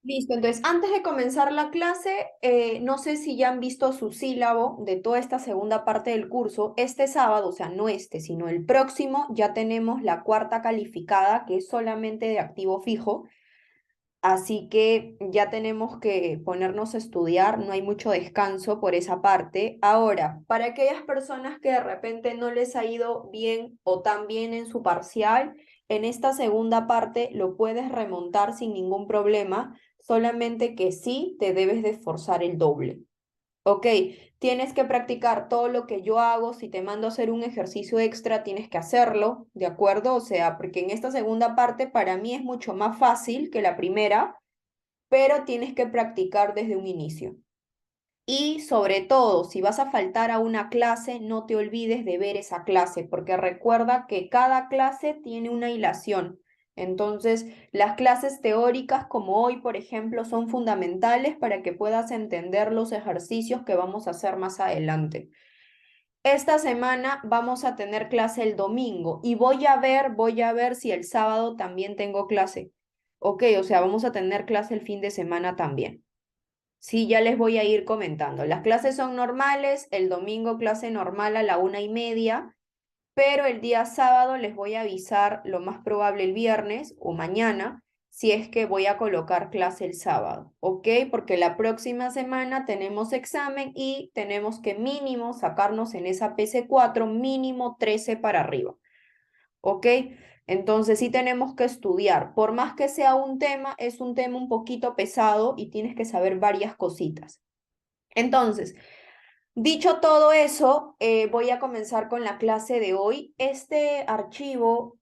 Listo, entonces antes de comenzar la clase, no sé si ya han visto su sílabo de toda esta segunda parte del curso. Este sábado, o sea, no este, sino el próximo, ya tenemos la cuarta calificada, que es solamente de activo fijo. Así que ya tenemos que ponernos a estudiar, no hay mucho descanso por esa parte. Ahora, para aquellas personas que de repente no les ha ido bien o tan bien en su parcial, en esta segunda parte lo puedes remontar sin ningún problema, solamente que sí te debes de esforzar el doble. Ok, tienes que practicar todo lo que yo hago. Si te mando a hacer un ejercicio extra, tienes que hacerlo, ¿de acuerdo? O sea, porque en esta segunda parte para mí es mucho más fácil que la primera, pero tienes que practicar desde un inicio. Y sobre todo, si vas a faltar a una clase, no te olvides de ver esa clase, porque recuerda que cada clase tiene una hilación. Entonces, las clases teóricas como hoy, por ejemplo, son fundamentales para que puedas entender los ejercicios que vamos a hacer más adelante. Esta semana vamos a tener clase el domingo y voy a ver si el sábado también tengo clase. Ok, o sea, vamos a tener clase el fin de semana también. Sí, ya les voy a ir comentando. Las clases son normales, el domingo clase normal a la 1:30, pero el día sábado les voy a avisar lo más probable el viernes o mañana si es que voy a colocar clase el sábado, ¿ok? Porque la próxima semana tenemos examen y tenemos que mínimo sacarnos en esa PC4 mínimo 13 para arriba. ¿Ok? Entonces sí tenemos que estudiar. Por más que sea un tema, es un tema un poquito pesado y tienes que saber varias cositas. Entonces, dicho todo eso, voy a comenzar con la clase de hoy. Este archivo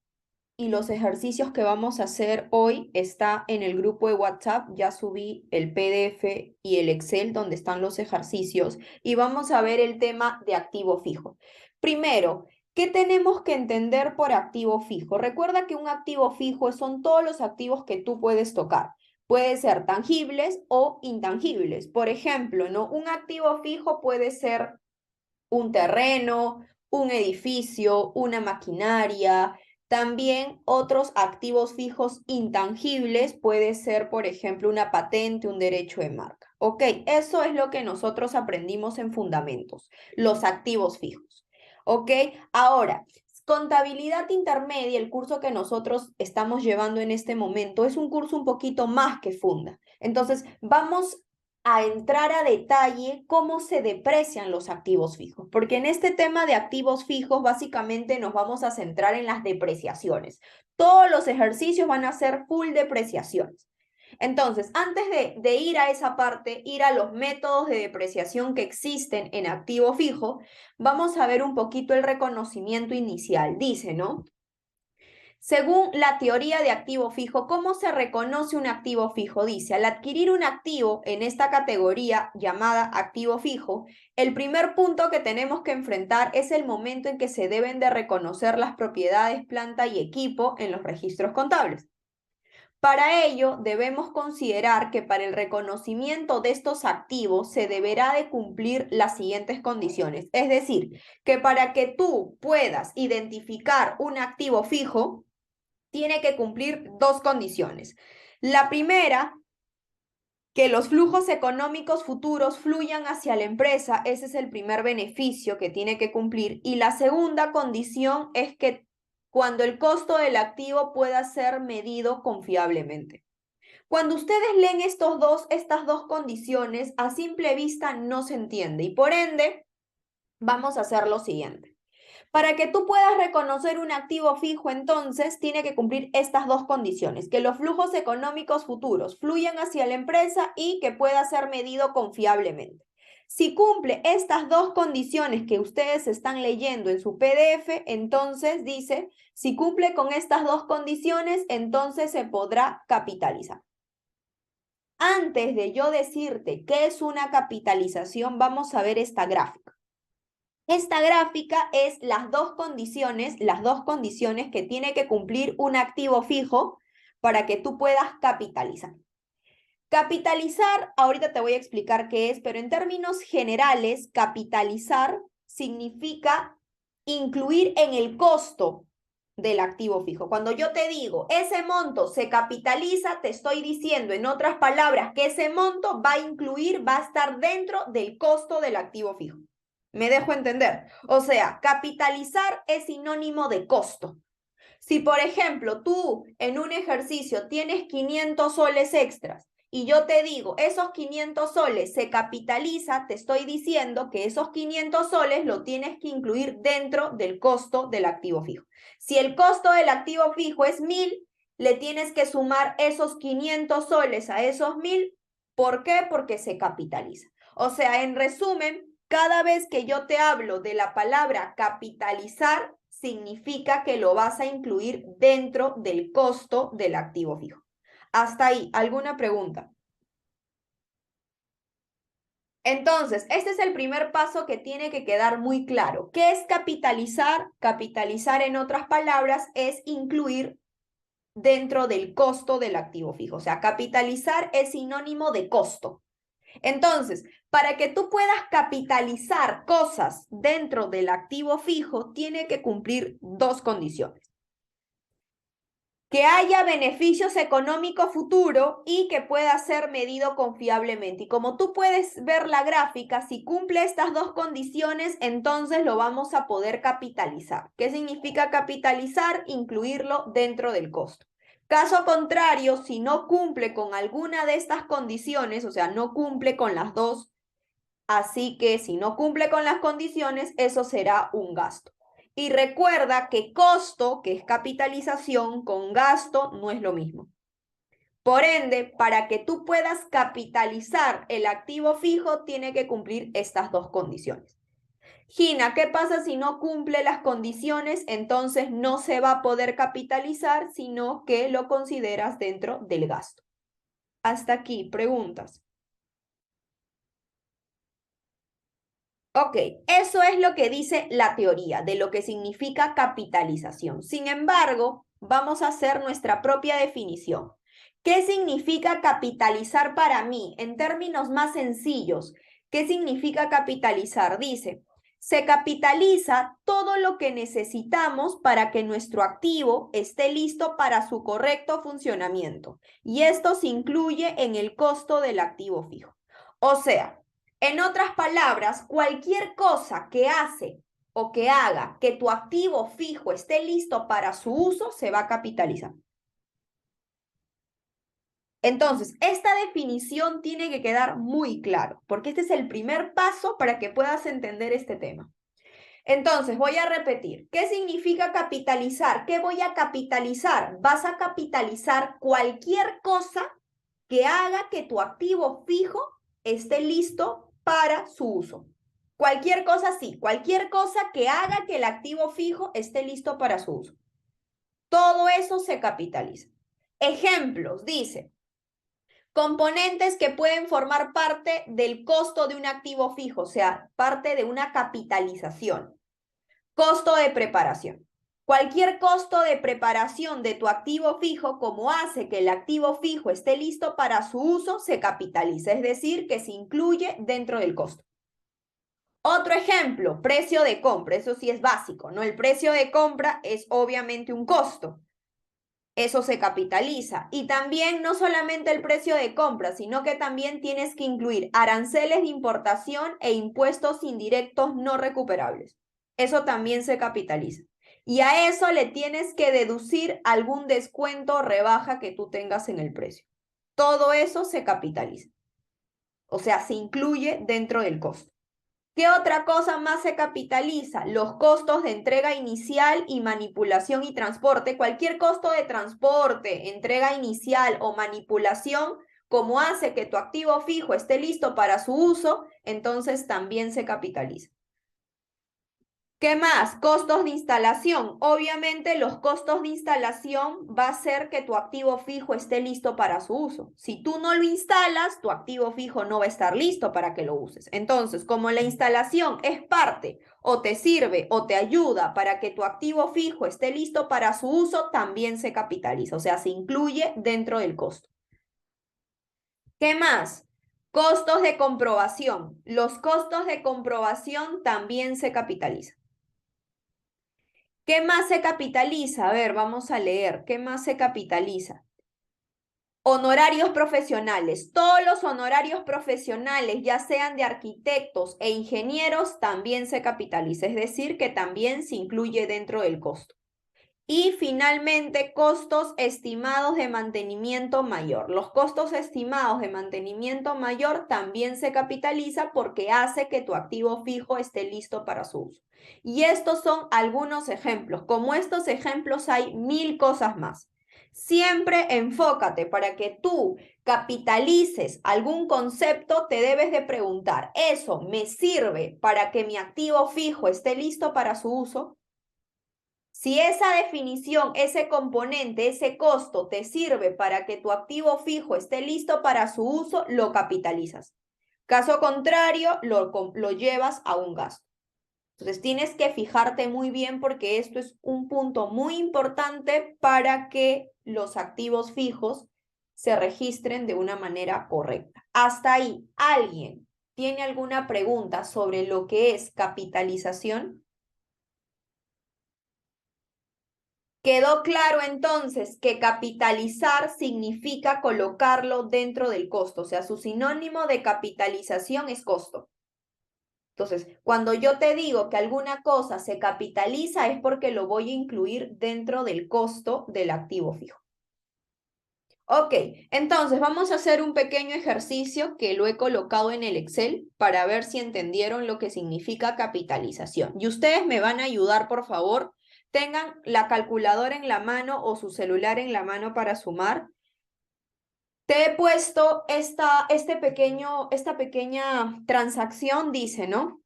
y los ejercicios que vamos a hacer hoy está en el grupo de WhatsApp. Ya subí el PDF y el Excel donde están los ejercicios y vamos a ver el tema de activo fijo. Primero, ¿qué tenemos que entender por activo fijo? Recuerda que un activo fijo son todos los activos que tú puedes tocar. Puede ser tangibles o intangibles. Por ejemplo, ¿no? Un activo fijo puede ser un terreno, un edificio, una maquinaria. También otros activos fijos intangibles puede ser, por ejemplo, una patente, un derecho de marca. Ok, eso es lo que nosotros aprendimos en fundamentos, los activos fijos. Ok, ahora, contabilidad intermedia, el curso que nosotros estamos llevando en este momento, es un curso un poquito más que funda. Entonces, vamos a entrar a detalle cómo se deprecian los activos fijos, porque en este tema de activos fijos básicamente nos vamos a centrar en las depreciaciones. Todos los ejercicios van a ser full depreciaciones. Entonces, antes de ir a esa parte, ir a los métodos de depreciación que existen en activo fijo, vamos a ver un poquito el reconocimiento inicial. Dice, ¿no? Según la teoría de activo fijo, ¿cómo se reconoce un activo fijo? Dice, al adquirir un activo en esta categoría llamada activo fijo, el primer punto que tenemos que enfrentar es el momento en que se deben de reconocer las propiedades, planta y equipo en los registros contables. Para ello, debemos considerar que para el reconocimiento de estos activos se deberá de cumplir las siguientes condiciones. Es decir, que para que tú puedas identificar un activo fijo, tiene que cumplir dos condiciones. La primera, que los flujos económicos futuros fluyan hacia la empresa, ese es el primer beneficio que tiene que cumplir. Y la segunda condición es que cuando el costo del activo pueda ser medido confiablemente. Cuando ustedes leen estas dos condiciones, a simple vista no se entiende y por ende vamos a hacer lo siguiente. Para que tú puedas reconocer un activo fijo, entonces, tiene que cumplir estas dos condiciones, que los flujos económicos futuros fluyan hacia la empresa y que pueda ser medido confiablemente. Si cumple estas dos condiciones que ustedes están leyendo en su PDF, entonces dice, si cumple con estas dos condiciones, entonces se podrá capitalizar. Antes de yo decirte qué es una capitalización, vamos a ver esta gráfica. Esta gráfica es las dos condiciones que tiene que cumplir un activo fijo para que tú puedas capitalizar. Capitalizar, ahorita te voy a explicar qué es, pero en términos generales, capitalizar significa incluir en el costo. del activo fijo. Cuando yo te digo, ese monto se capitaliza, te estoy diciendo, en otras palabras, que ese monto va a incluir, va a estar dentro del costo del activo fijo. ¿Me dejo entender? O sea, capitalizar es sinónimo de costo. Si, por ejemplo, tú en un ejercicio tienes 500 soles extras y yo te digo, esos 500 soles se capitaliza, te estoy diciendo que esos 500 soles lo tienes que incluir dentro del costo del activo fijo. Si el costo del activo fijo es 1000, le tienes que sumar esos 500 soles a esos 1000. ¿Por qué? Porque se capitaliza. O sea, en resumen, cada vez que yo te hablo de la palabra capitalizar, significa que lo vas a incluir dentro del costo del activo fijo. Hasta ahí, ¿alguna pregunta? Entonces, este es el primer paso que tiene que quedar muy claro. ¿Qué es capitalizar? Capitalizar, en otras palabras, es incluir dentro del costo del activo fijo. O sea, capitalizar es sinónimo de costo. Entonces, para que tú puedas capitalizar cosas dentro del activo fijo, tiene que cumplir dos condiciones: que haya beneficios económicos futuros y que pueda ser medido confiablemente. Y como tú puedes ver la gráfica, si cumple estas dos condiciones, entonces lo vamos a poder capitalizar. ¿Qué significa capitalizar? Incluirlo dentro del costo. Caso contrario, si no cumple con alguna de estas condiciones, o sea, no cumple con las dos, así que si no cumple con las condiciones, eso será un gasto. Y recuerda que costo, que es capitalización, con gasto no es lo mismo. Por ende, para que tú puedas capitalizar el activo fijo, tiene que cumplir estas dos condiciones. Gina, ¿qué pasa si no cumple las condiciones? Entonces no se va a poder capitalizar, sino que lo consideras dentro del gasto. Hasta aquí, preguntas. Ok, eso es lo que dice la teoría de lo que significa capitalización. Sin embargo, vamos a hacer nuestra propia definición. ¿Qué significa capitalizar para mí? En términos más sencillos, ¿qué significa capitalizar? Dice, se capitaliza todo lo que necesitamos para que nuestro activo esté listo para su correcto funcionamiento. Y esto se incluye en el costo del activo fijo. O sea, en otras palabras, cualquier cosa que hace o que haga que tu activo fijo esté listo para su uso se va a capitalizar. Entonces, esta definición tiene que quedar muy claro, porque este es el primer paso para que puedas entender este tema. Entonces, voy a repetir. ¿Qué significa capitalizar? ¿Qué voy a capitalizar? Vas a capitalizar cualquier cosa que haga que tu activo fijo esté listo para su uso. Cualquier cosa sí, cualquier cosa que haga que el activo fijo esté listo para su uso. Todo eso se capitaliza. Ejemplos, dice, componentes que pueden formar parte del costo de un activo fijo, o sea, parte de una capitalización. Costo de preparación. Cualquier costo de preparación de tu activo fijo, como hace que el activo fijo esté listo para su uso, se capitaliza, es decir, que se incluye dentro del costo. Otro ejemplo, precio de compra. Eso sí es básico, ¿no? El precio de compra es obviamente un costo. Eso se capitaliza. Y también no solamente el precio de compra, sino que también tienes que incluir aranceles de importación e impuestos indirectos no recuperables. Eso también se capitaliza. Y a eso le tienes que deducir algún descuento o rebaja que tú tengas en el precio. Todo eso se capitaliza. O sea, se incluye dentro del costo. ¿Qué otra cosa más se capitaliza? Los costos de entrega inicial y manipulación y transporte. Cualquier costo de transporte, entrega inicial o manipulación, como hace que tu activo fijo esté listo para su uso, entonces también se capitaliza. ¿Qué más? Costos de instalación. Obviamente los costos de instalación va a ser que tu activo fijo esté listo para su uso. Si tú no lo instalas, tu activo fijo no va a estar listo para que lo uses. Entonces, como la instalación es parte o te sirve o te ayuda para que tu activo fijo esté listo para su uso, también se capitaliza, o sea, se incluye dentro del costo. ¿Qué más? Costos de comprobación. Los costos de comprobación también se capitalizan. ¿Qué más se capitaliza? A ver, vamos a leer. ¿Qué más se capitaliza? Honorarios profesionales. Todos los honorarios profesionales, ya sean de arquitectos e ingenieros, también se capitaliza. Es decir, que también se incluye dentro del costo. Y finalmente, costos estimados de mantenimiento mayor. Los costos estimados de mantenimiento mayor también se capitaliza porque hace que tu activo fijo esté listo para su uso. Y estos son algunos ejemplos. Como estos ejemplos hay 1000 cosas más. Siempre enfócate para que tú capitalices algún concepto, te debes de preguntar, ¿eso me sirve para que mi activo fijo esté listo para su uso? Si esa definición, ese componente, ese costo te sirve para que tu activo fijo esté listo para su uso, lo capitalizas. Caso contrario, lo llevas a un gasto. Entonces tienes que fijarte muy bien porque esto es un punto muy importante para que los activos fijos se registren de una manera correcta. Hasta ahí, ¿alguien tiene alguna pregunta sobre lo que es capitalización? ¿Quedó claro entonces que capitalizar significa colocarlo dentro del costo? O sea, su sinónimo de capitalización es costo. Entonces, cuando yo te digo que alguna cosa se capitaliza es porque lo voy a incluir dentro del costo del activo fijo. Ok, entonces vamos a hacer un pequeño ejercicio que lo he colocado en el Excel para ver si entendieron lo que significa capitalización. Y ustedes me van a ayudar, por favor. Tengan la calculadora en la mano o su celular en la mano para sumar. Te he puesto esta pequeña transacción, dice, ¿no?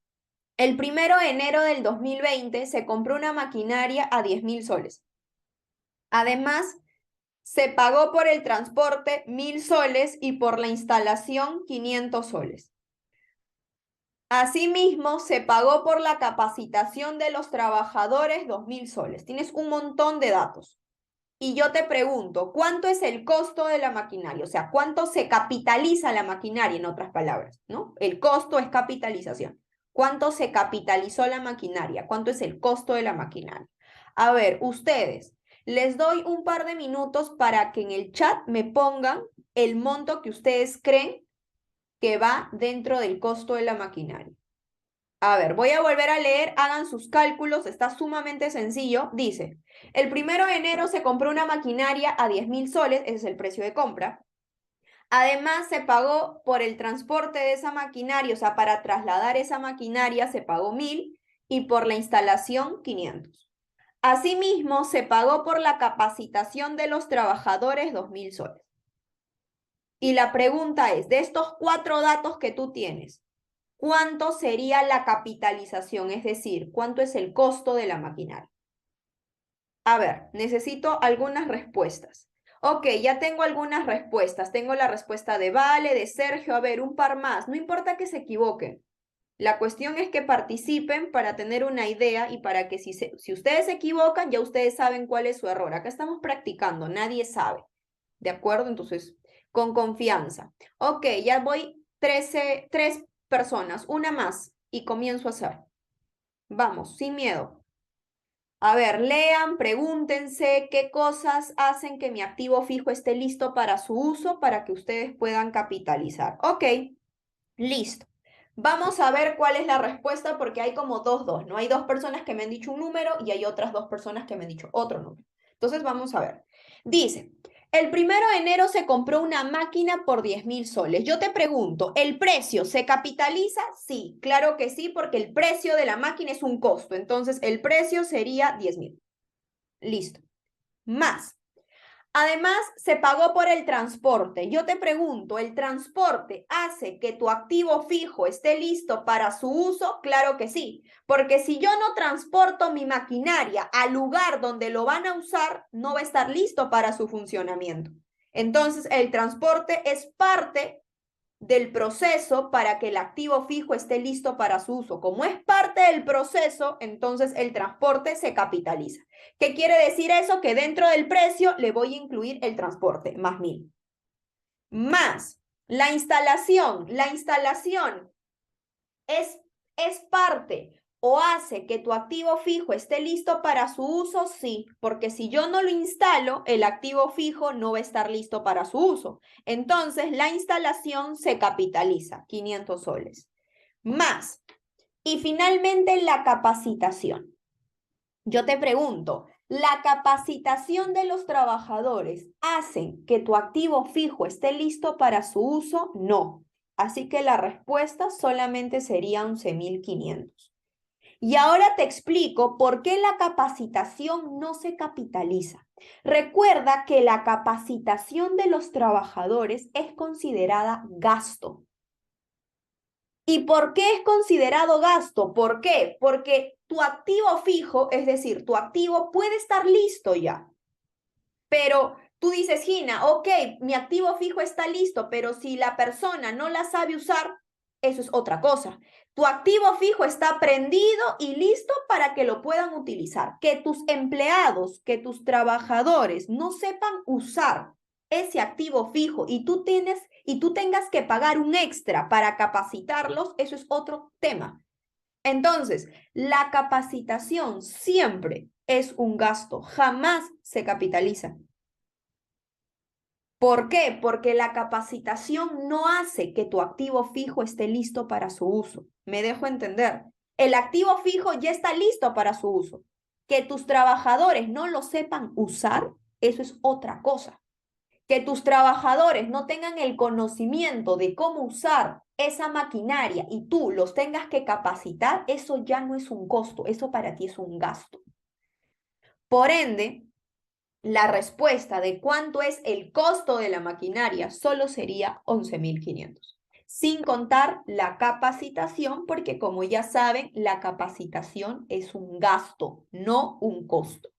El 1 de enero del 2020 se compró una maquinaria a 10.000 soles. Además, se pagó por el transporte 1.000 soles y por la instalación 500 soles. Asimismo, se pagó por la capacitación de los trabajadores 2.000 soles. Tienes un montón de datos. Y yo te pregunto, ¿cuánto es el costo de la maquinaria? O sea, ¿cuánto se capitaliza la maquinaria, en otras palabras, ¿no? El costo es capitalización. ¿Cuánto se capitalizó la maquinaria? ¿Cuánto es el costo de la maquinaria? A ver, ustedes, les doy un par de minutos para que en el chat me pongan el monto que ustedes creen que va dentro del costo de la maquinaria. A ver, voy a volver a leer, hagan sus cálculos, está sumamente sencillo. Dice, el 1 de enero se compró una maquinaria a 10.000 soles, ese es el precio de compra. Además, se pagó por el transporte de esa maquinaria, o sea, para trasladar esa maquinaria se pagó 1.000 y por la instalación 500. Asimismo, se pagó por la capacitación de los trabajadores 2.000 soles. Y la pregunta es, de estos 4 datos que tú tienes, ¿cuánto sería la capitalización? Es decir, ¿cuánto es el costo de la maquinaria? A ver, necesito algunas respuestas. Ok, ya tengo algunas respuestas. Tengo la respuesta de Vale, de Sergio. A ver, un par más. No importa que se equivoquen. La cuestión es que participen para tener una idea y para que si ustedes se equivocan, ya ustedes saben cuál es su error. Acá estamos practicando, nadie sabe. ¿De acuerdo? Entonces, con confianza. Ok, ya voy 3 personas, una más y comienzo a hacer. Vamos, sin miedo. A ver, lean, pregúntense qué cosas hacen que mi activo fijo esté listo para su uso para que ustedes puedan capitalizar. Ok, listo. Vamos a ver cuál es la respuesta porque hay como dos, ¿no? Hay 2 personas que me han dicho un número y hay otras 2 personas que me han dicho otro número. Entonces vamos a ver. Dice, el 1 de enero se compró una máquina por 10.000 soles. Yo te pregunto, ¿el precio se capitaliza? Sí, claro que sí, porque el precio de la máquina es un costo. Entonces el precio sería 10.000. Listo. Más. Además, se pagó por el transporte. Yo te pregunto, ¿el transporte hace que tu activo fijo esté listo para su uso? Claro que sí, porque si yo no transporto mi maquinaria al lugar donde lo van a usar, no va a estar listo para su funcionamiento. Entonces, el transporte es parte del proceso para que el activo fijo esté listo para su uso. Como es parte del proceso, entonces el transporte se capitaliza. ¿Qué quiere decir eso? Que dentro del precio le voy a incluir el transporte, más 1.000. Más la instalación. La instalación es parte. ¿O hace que tu activo fijo esté listo para su uso? Sí, porque si yo no lo instalo, el activo fijo no va a estar listo para su uso. Entonces, la instalación se capitaliza, 500 soles. Más. Y finalmente, la capacitación. Yo te pregunto, ¿la capacitación de los trabajadores hace que tu activo fijo esté listo para su uso? No. Así que la respuesta solamente sería 11.500. Y ahora te explico por qué la capacitación no se capitaliza. Recuerda que la capacitación de los trabajadores es considerada gasto. ¿Y por qué es considerado gasto? ¿Por qué? Porque tu activo fijo, es decir, tu activo puede estar listo ya. Pero tú dices, Gina, ok, mi activo fijo está listo, pero si la persona no la sabe usar, eso es otra cosa. Tu activo fijo está prendido y listo para que lo puedan utilizar. Que tus empleados, que tus trabajadores no sepan usar ese activo fijo y tú tengas que pagar un extra para capacitarlos, eso es otro tema. Entonces, la capacitación siempre es un gasto, jamás se capitaliza. ¿Por qué? Porque la capacitación no hace que tu activo fijo esté listo para su uso. ¿Me dejo entender? El activo fijo ya está listo para su uso. Que tus trabajadores no lo sepan usar, eso es otra cosa. Que tus trabajadores no tengan el conocimiento de cómo usar esa maquinaria y tú los tengas que capacitar, eso ya no es un costo, eso para ti es un gasto. Por ende, la respuesta de cuánto es el costo de la maquinaria solo sería 11.500, sin contar la capacitación, porque como ya saben, la capacitación es un gasto, no un costo.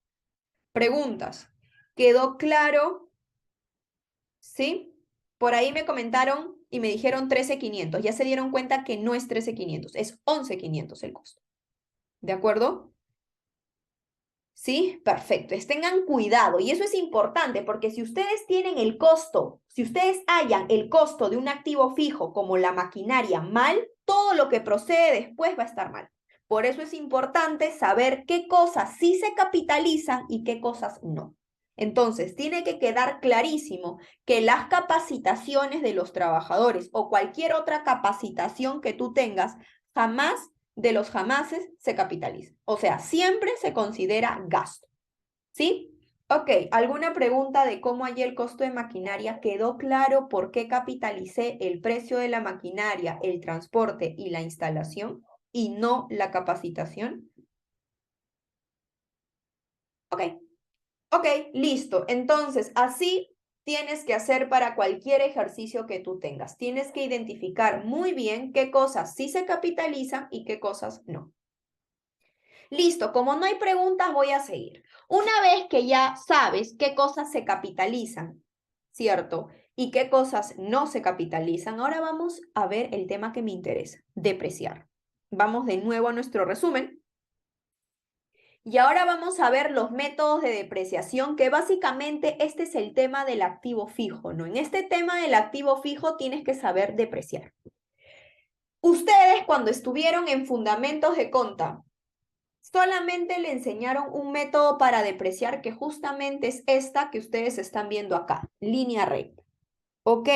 Preguntas. ¿Quedó claro? ¿Sí? Por ahí me comentaron y me dijeron 13.500. Ya se dieron cuenta que no es 13.500, es 11.500 el costo. ¿De acuerdo? ¿Sí? Perfecto. Tengan cuidado. Y eso es importante porque si ustedes tienen el costo, si ustedes hallan el costo de un activo fijo como la maquinaria mal, todo lo que procede después va a estar mal. Por eso es importante saber qué cosas sí se capitalizan y qué cosas no. Entonces, tiene que quedar clarísimo que las capacitaciones de los trabajadores o cualquier otra capacitación que tú tengas jamás de los jamases se capitaliza. O sea, siempre se considera gasto. ¿Sí? Ok, ¿alguna pregunta de cómo hallé el costo de maquinaria? ¿Quedó claro por qué capitalicé el precio de la maquinaria, el transporte y la instalación y no la capacitación? Ok, ok, listo. Entonces, así tienes que hacer para cualquier ejercicio que tú tengas. Tienes que identificar muy bien qué cosas sí se capitalizan y qué cosas no. Listo, como no hay preguntas, voy a seguir. Una vez que ya sabes qué cosas se capitalizan, ¿cierto? Y qué cosas no se capitalizan, ahora vamos a ver el tema que me interesa, depreciar. Vamos de nuevo a nuestro resumen. Y ahora vamos a ver los métodos de depreciación, que básicamente este es el tema del activo fijo, ¿no? En este tema del activo fijo tienes que saber depreciar. Ustedes cuando estuvieron en fundamentos de conta, solamente le enseñaron un método para depreciar que justamente es esta que ustedes están viendo acá, línea recta. Ok,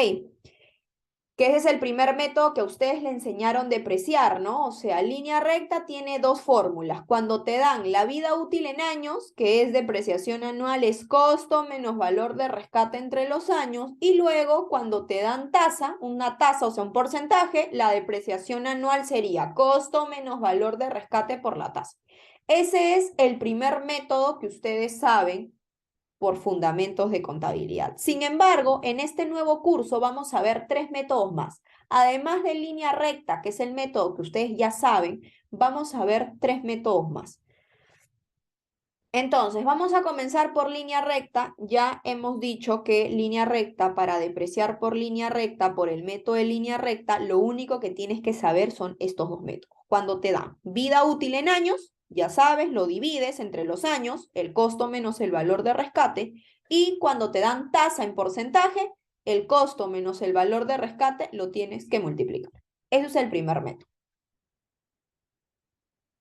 que ese es el primer método que ustedes le enseñaron depreciar, ¿no? O sea, línea recta tiene dos fórmulas. Cuando te dan la vida útil en años, que es depreciación anual, es costo menos valor de rescate entre los años. Y luego, cuando te dan tasa, una tasa, o sea, un porcentaje, la depreciación anual sería costo menos valor de rescate por la tasa. Ese es el primer método que ustedes saben por fundamentos de contabilidad. Sin embargo, en este nuevo curso vamos a ver tres métodos más. Además de línea recta, que es el método que ustedes ya saben, vamos a ver tres métodos más. Entonces, vamos a comenzar por línea recta. Ya hemos dicho que línea recta, para depreciar por línea recta, por el método de línea recta, lo único que tienes que saber son estos dos métodos. Cuando te dan vida útil en años, ya sabes, lo divides entre los años, el costo menos el valor de rescate, y cuando te dan tasa en porcentaje, el costo menos el valor de rescate lo tienes que multiplicar. Ese es el primer método.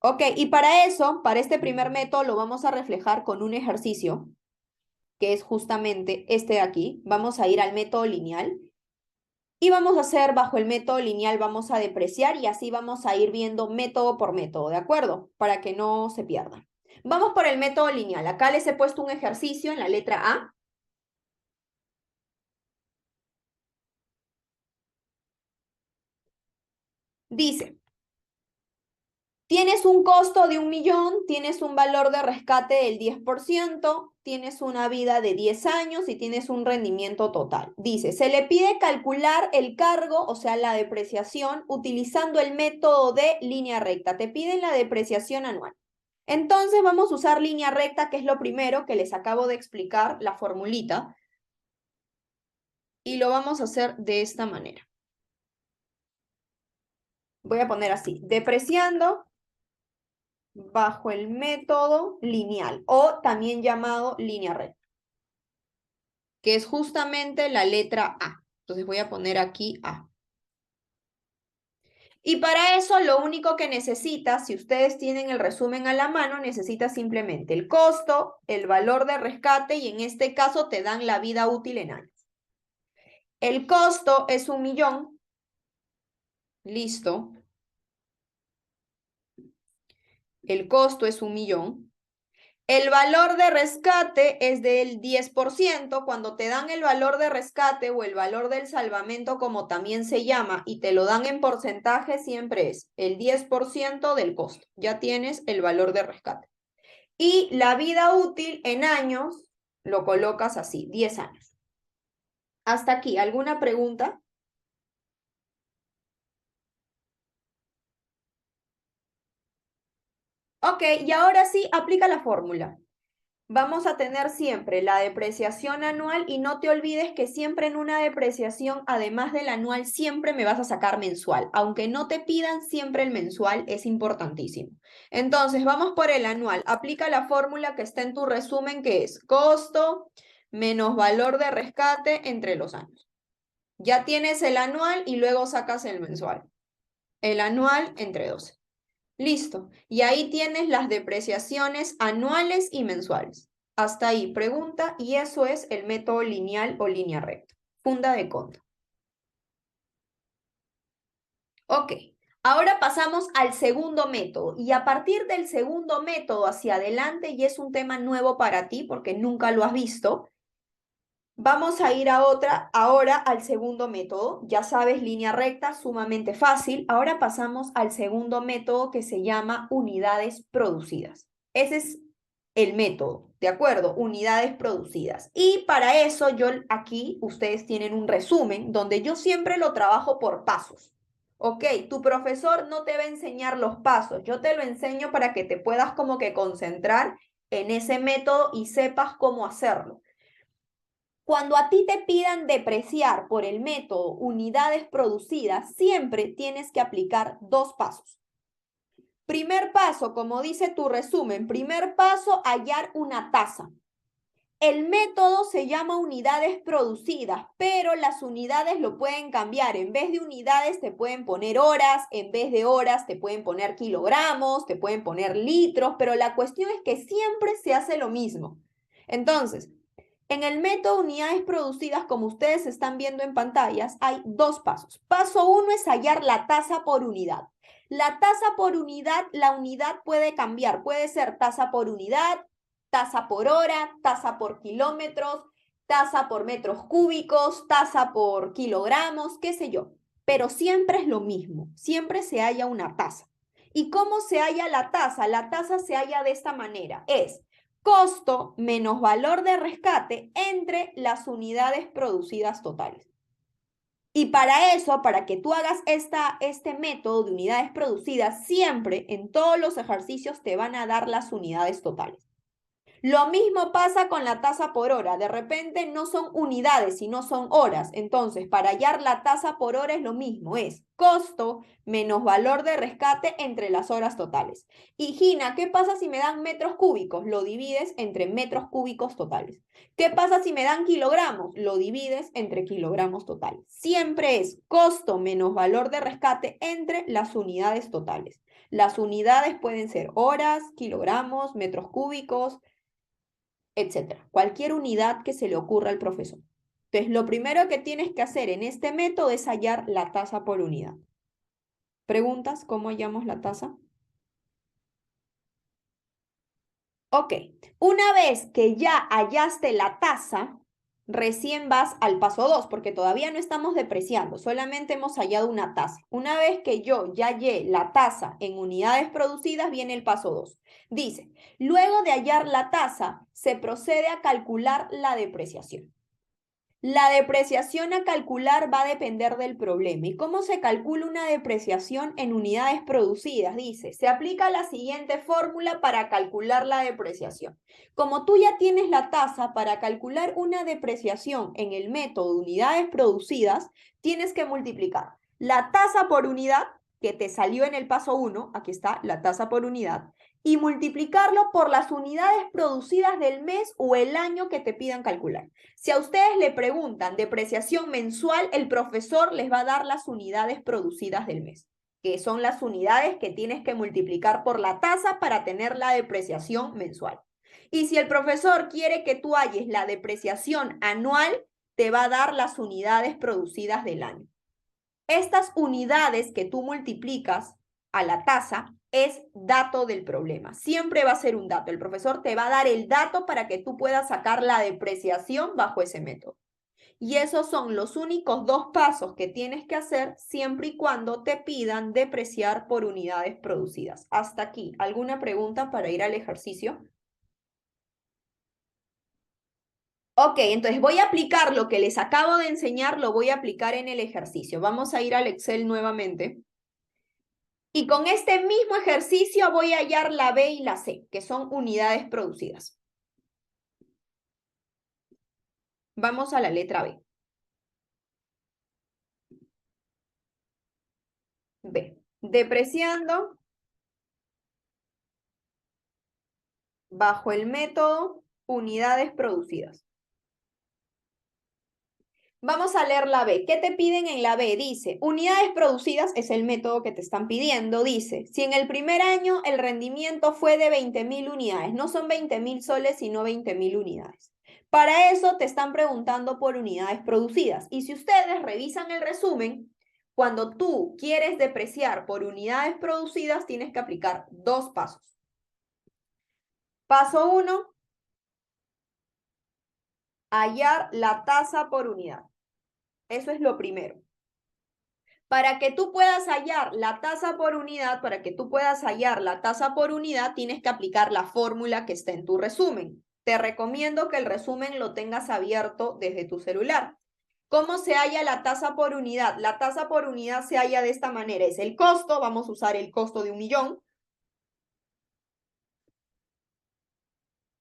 Ok, y para eso, para este primer método, lo vamos a reflejar con un ejercicio, que es justamente este de aquí. Vamos a ir al método lineal y vamos a hacer bajo el método lineal, vamos a depreciar y así vamos a ir viendo método por método, ¿de acuerdo? Para que no se pierdan. Vamos por el método lineal. Acá les he puesto un ejercicio en la letra A. Dice, tienes un costo de 1.000.000, tienes un valor de rescate del 10%, tienes una vida de 10 años y tienes un rendimiento total. Dice, se le pide calcular el cargo, o sea, la depreciación, utilizando el método de línea recta. Te piden la depreciación anual. Entonces vamos a usar línea recta, que es lo primero que les acabo de explicar, la formulita, y lo vamos a hacer de esta manera. Voy a poner así, depreciando bajo el método lineal o también llamado línea recta, que es justamente la letra A. Entonces voy a poner aquí A. Y para eso lo único que necesitas, si ustedes tienen el resumen a la mano, necesitas simplemente el costo, el valor de rescate y en este caso te dan la vida útil en años. El costo es 1.000.000. Listo. El costo es 1.000.000. El valor de rescate es del 10%. Cuando te dan el valor de rescate o el valor del salvamento, como también se llama, y te lo dan en porcentaje, siempre es el 10% del costo. Ya tienes el valor de rescate. Y la vida útil en años, lo colocas así, 10 años. Hasta aquí, ¿alguna pregunta? Ok, y ahora sí, aplica la fórmula. Vamos a tener siempre la depreciación anual y no te olvides que siempre en una depreciación, además del anual, siempre me vas a sacar mensual. Aunque no te pidan, siempre el mensual es importantísimo. Entonces, vamos por el anual. Aplica la fórmula que está en tu resumen, que es costo menos valor de rescate entre los años. Ya tienes el anual y luego sacas el mensual. El anual entre 12. Listo. Y ahí tienes las depreciaciones anuales y mensuales. Hasta ahí, pregunta, y eso es el método lineal o línea recta. Funda de conta. Ok. Ahora pasamos al segundo método. Y a partir del segundo método hacia adelante, y es un tema nuevo para ti porque nunca lo has visto, vamos a ir ahora al segundo método. Ya sabes, línea recta, sumamente fácil. Ahora pasamos al segundo método que se llama unidades producidas. Ese es el método, ¿de acuerdo? Unidades producidas. Y para eso yo aquí, ustedes tienen un resumen donde yo siempre lo trabajo por pasos. Ok, tu profesor no te va a enseñar los pasos, yo te lo enseño para que te puedas como que concentrar en ese método y sepas cómo hacerlo. Cuando a ti te pidan depreciar por el método unidades producidas, siempre tienes que aplicar dos pasos. Primer paso, como dice tu resumen, primer paso, hallar una tasa. El método se llama unidades producidas, pero las unidades lo pueden cambiar. En vez de unidades te pueden poner horas, en vez de horas te pueden poner kilogramos, te pueden poner litros, pero la cuestión es que siempre se hace lo mismo. Entonces, en el método unidades producidas, como ustedes están viendo en pantallas, hay dos pasos. Paso uno es hallar la tasa por unidad. La tasa por unidad, la unidad puede cambiar. Puede ser tasa por unidad, tasa por hora, tasa por kilómetros, tasa por metros cúbicos, tasa por kilogramos, qué sé yo. Pero siempre es lo mismo. Siempre se halla una tasa. ¿Y cómo se halla la tasa? La tasa se halla de esta manera. Es costo menos valor de rescate entre las unidades producidas totales. Y para eso, para que tú hagas este método de unidades producidas, siempre en todos los ejercicios te van a dar las unidades totales. Lo mismo pasa con la tasa por hora. De repente no son unidades, sino son horas. Entonces, para hallar la tasa por hora es lo mismo. Es costo menos valor de rescate entre las horas totales. Y Gina, ¿qué pasa si me dan metros cúbicos? Lo divides entre metros cúbicos totales. ¿Qué pasa si me dan kilogramos? Lo divides entre kilogramos totales. Siempre es costo menos valor de rescate entre las unidades totales. Las unidades pueden ser horas, kilogramos, metros cúbicos, etcétera. Cualquier unidad que se le ocurra al profesor. Entonces, lo primero que tienes que hacer en este método es hallar la tasa por unidad. ¿Preguntas? ¿Cómo hallamos la tasa? Ok, una vez que ya hallaste la tasa, recién vas al paso 2, porque todavía no estamos depreciando, solamente hemos hallado una tasa. Una vez que yo ya hallé la tasa en unidades producidas, viene el paso 2. Dice, luego de hallar la tasa, se procede a calcular la depreciación. La depreciación a calcular va a depender del problema. ¿Y cómo se calcula una depreciación en unidades producidas? Dice, se aplica la siguiente fórmula para calcular la depreciación. Como tú ya tienes la tasa para calcular una depreciación en el método de unidades producidas, tienes que multiplicar la tasa por unidad que te salió en el paso 1, aquí está la tasa por unidad, y multiplicarlo por las unidades producidas del mes o el año que te pidan calcular. Si a ustedes le preguntan depreciación mensual, el profesor les va a dar las unidades producidas del mes, que son las unidades que tienes que multiplicar por la tasa para tener la depreciación mensual. Y si el profesor quiere que tú halles la depreciación anual, te va a dar las unidades producidas del año. Estas unidades que tú multiplicas a la tasa es dato del problema. Siempre va a ser un dato. El profesor te va a dar el dato para que tú puedas sacar la depreciación bajo ese método. Y esos son los únicos dos pasos que tienes que hacer siempre y cuando te pidan depreciar por unidades producidas. Hasta aquí, ¿alguna pregunta para ir al ejercicio? Ok, entonces voy a aplicar lo que les acabo de enseñar, lo voy a aplicar en el ejercicio. Vamos a ir al Excel nuevamente. Y con este mismo ejercicio voy a hallar la B y la C, que son unidades producidas. Vamos a la letra B. B. Depreciando bajo el método unidades producidas. Vamos a leer la B. ¿Qué te piden en la B? Dice, unidades producidas es el método que te están pidiendo. Dice, si en el primer año el rendimiento fue de 20.000 unidades, no son 20.000 soles, sino 20.000 unidades. Para eso te están preguntando por unidades producidas. Y si ustedes revisan el resumen, cuando tú quieres depreciar por unidades producidas, tienes que aplicar dos pasos. Paso 1, hallar la tasa por unidad. Eso es lo primero. Para que tú puedas hallar la tasa por unidad, tienes que aplicar la fórmula que está en tu resumen. Te recomiendo que el resumen lo tengas abierto desde tu celular. ¿Cómo se halla la tasa por unidad? La tasa por unidad se halla de esta manera. Es el costo, vamos a usar el costo de 1.000.000,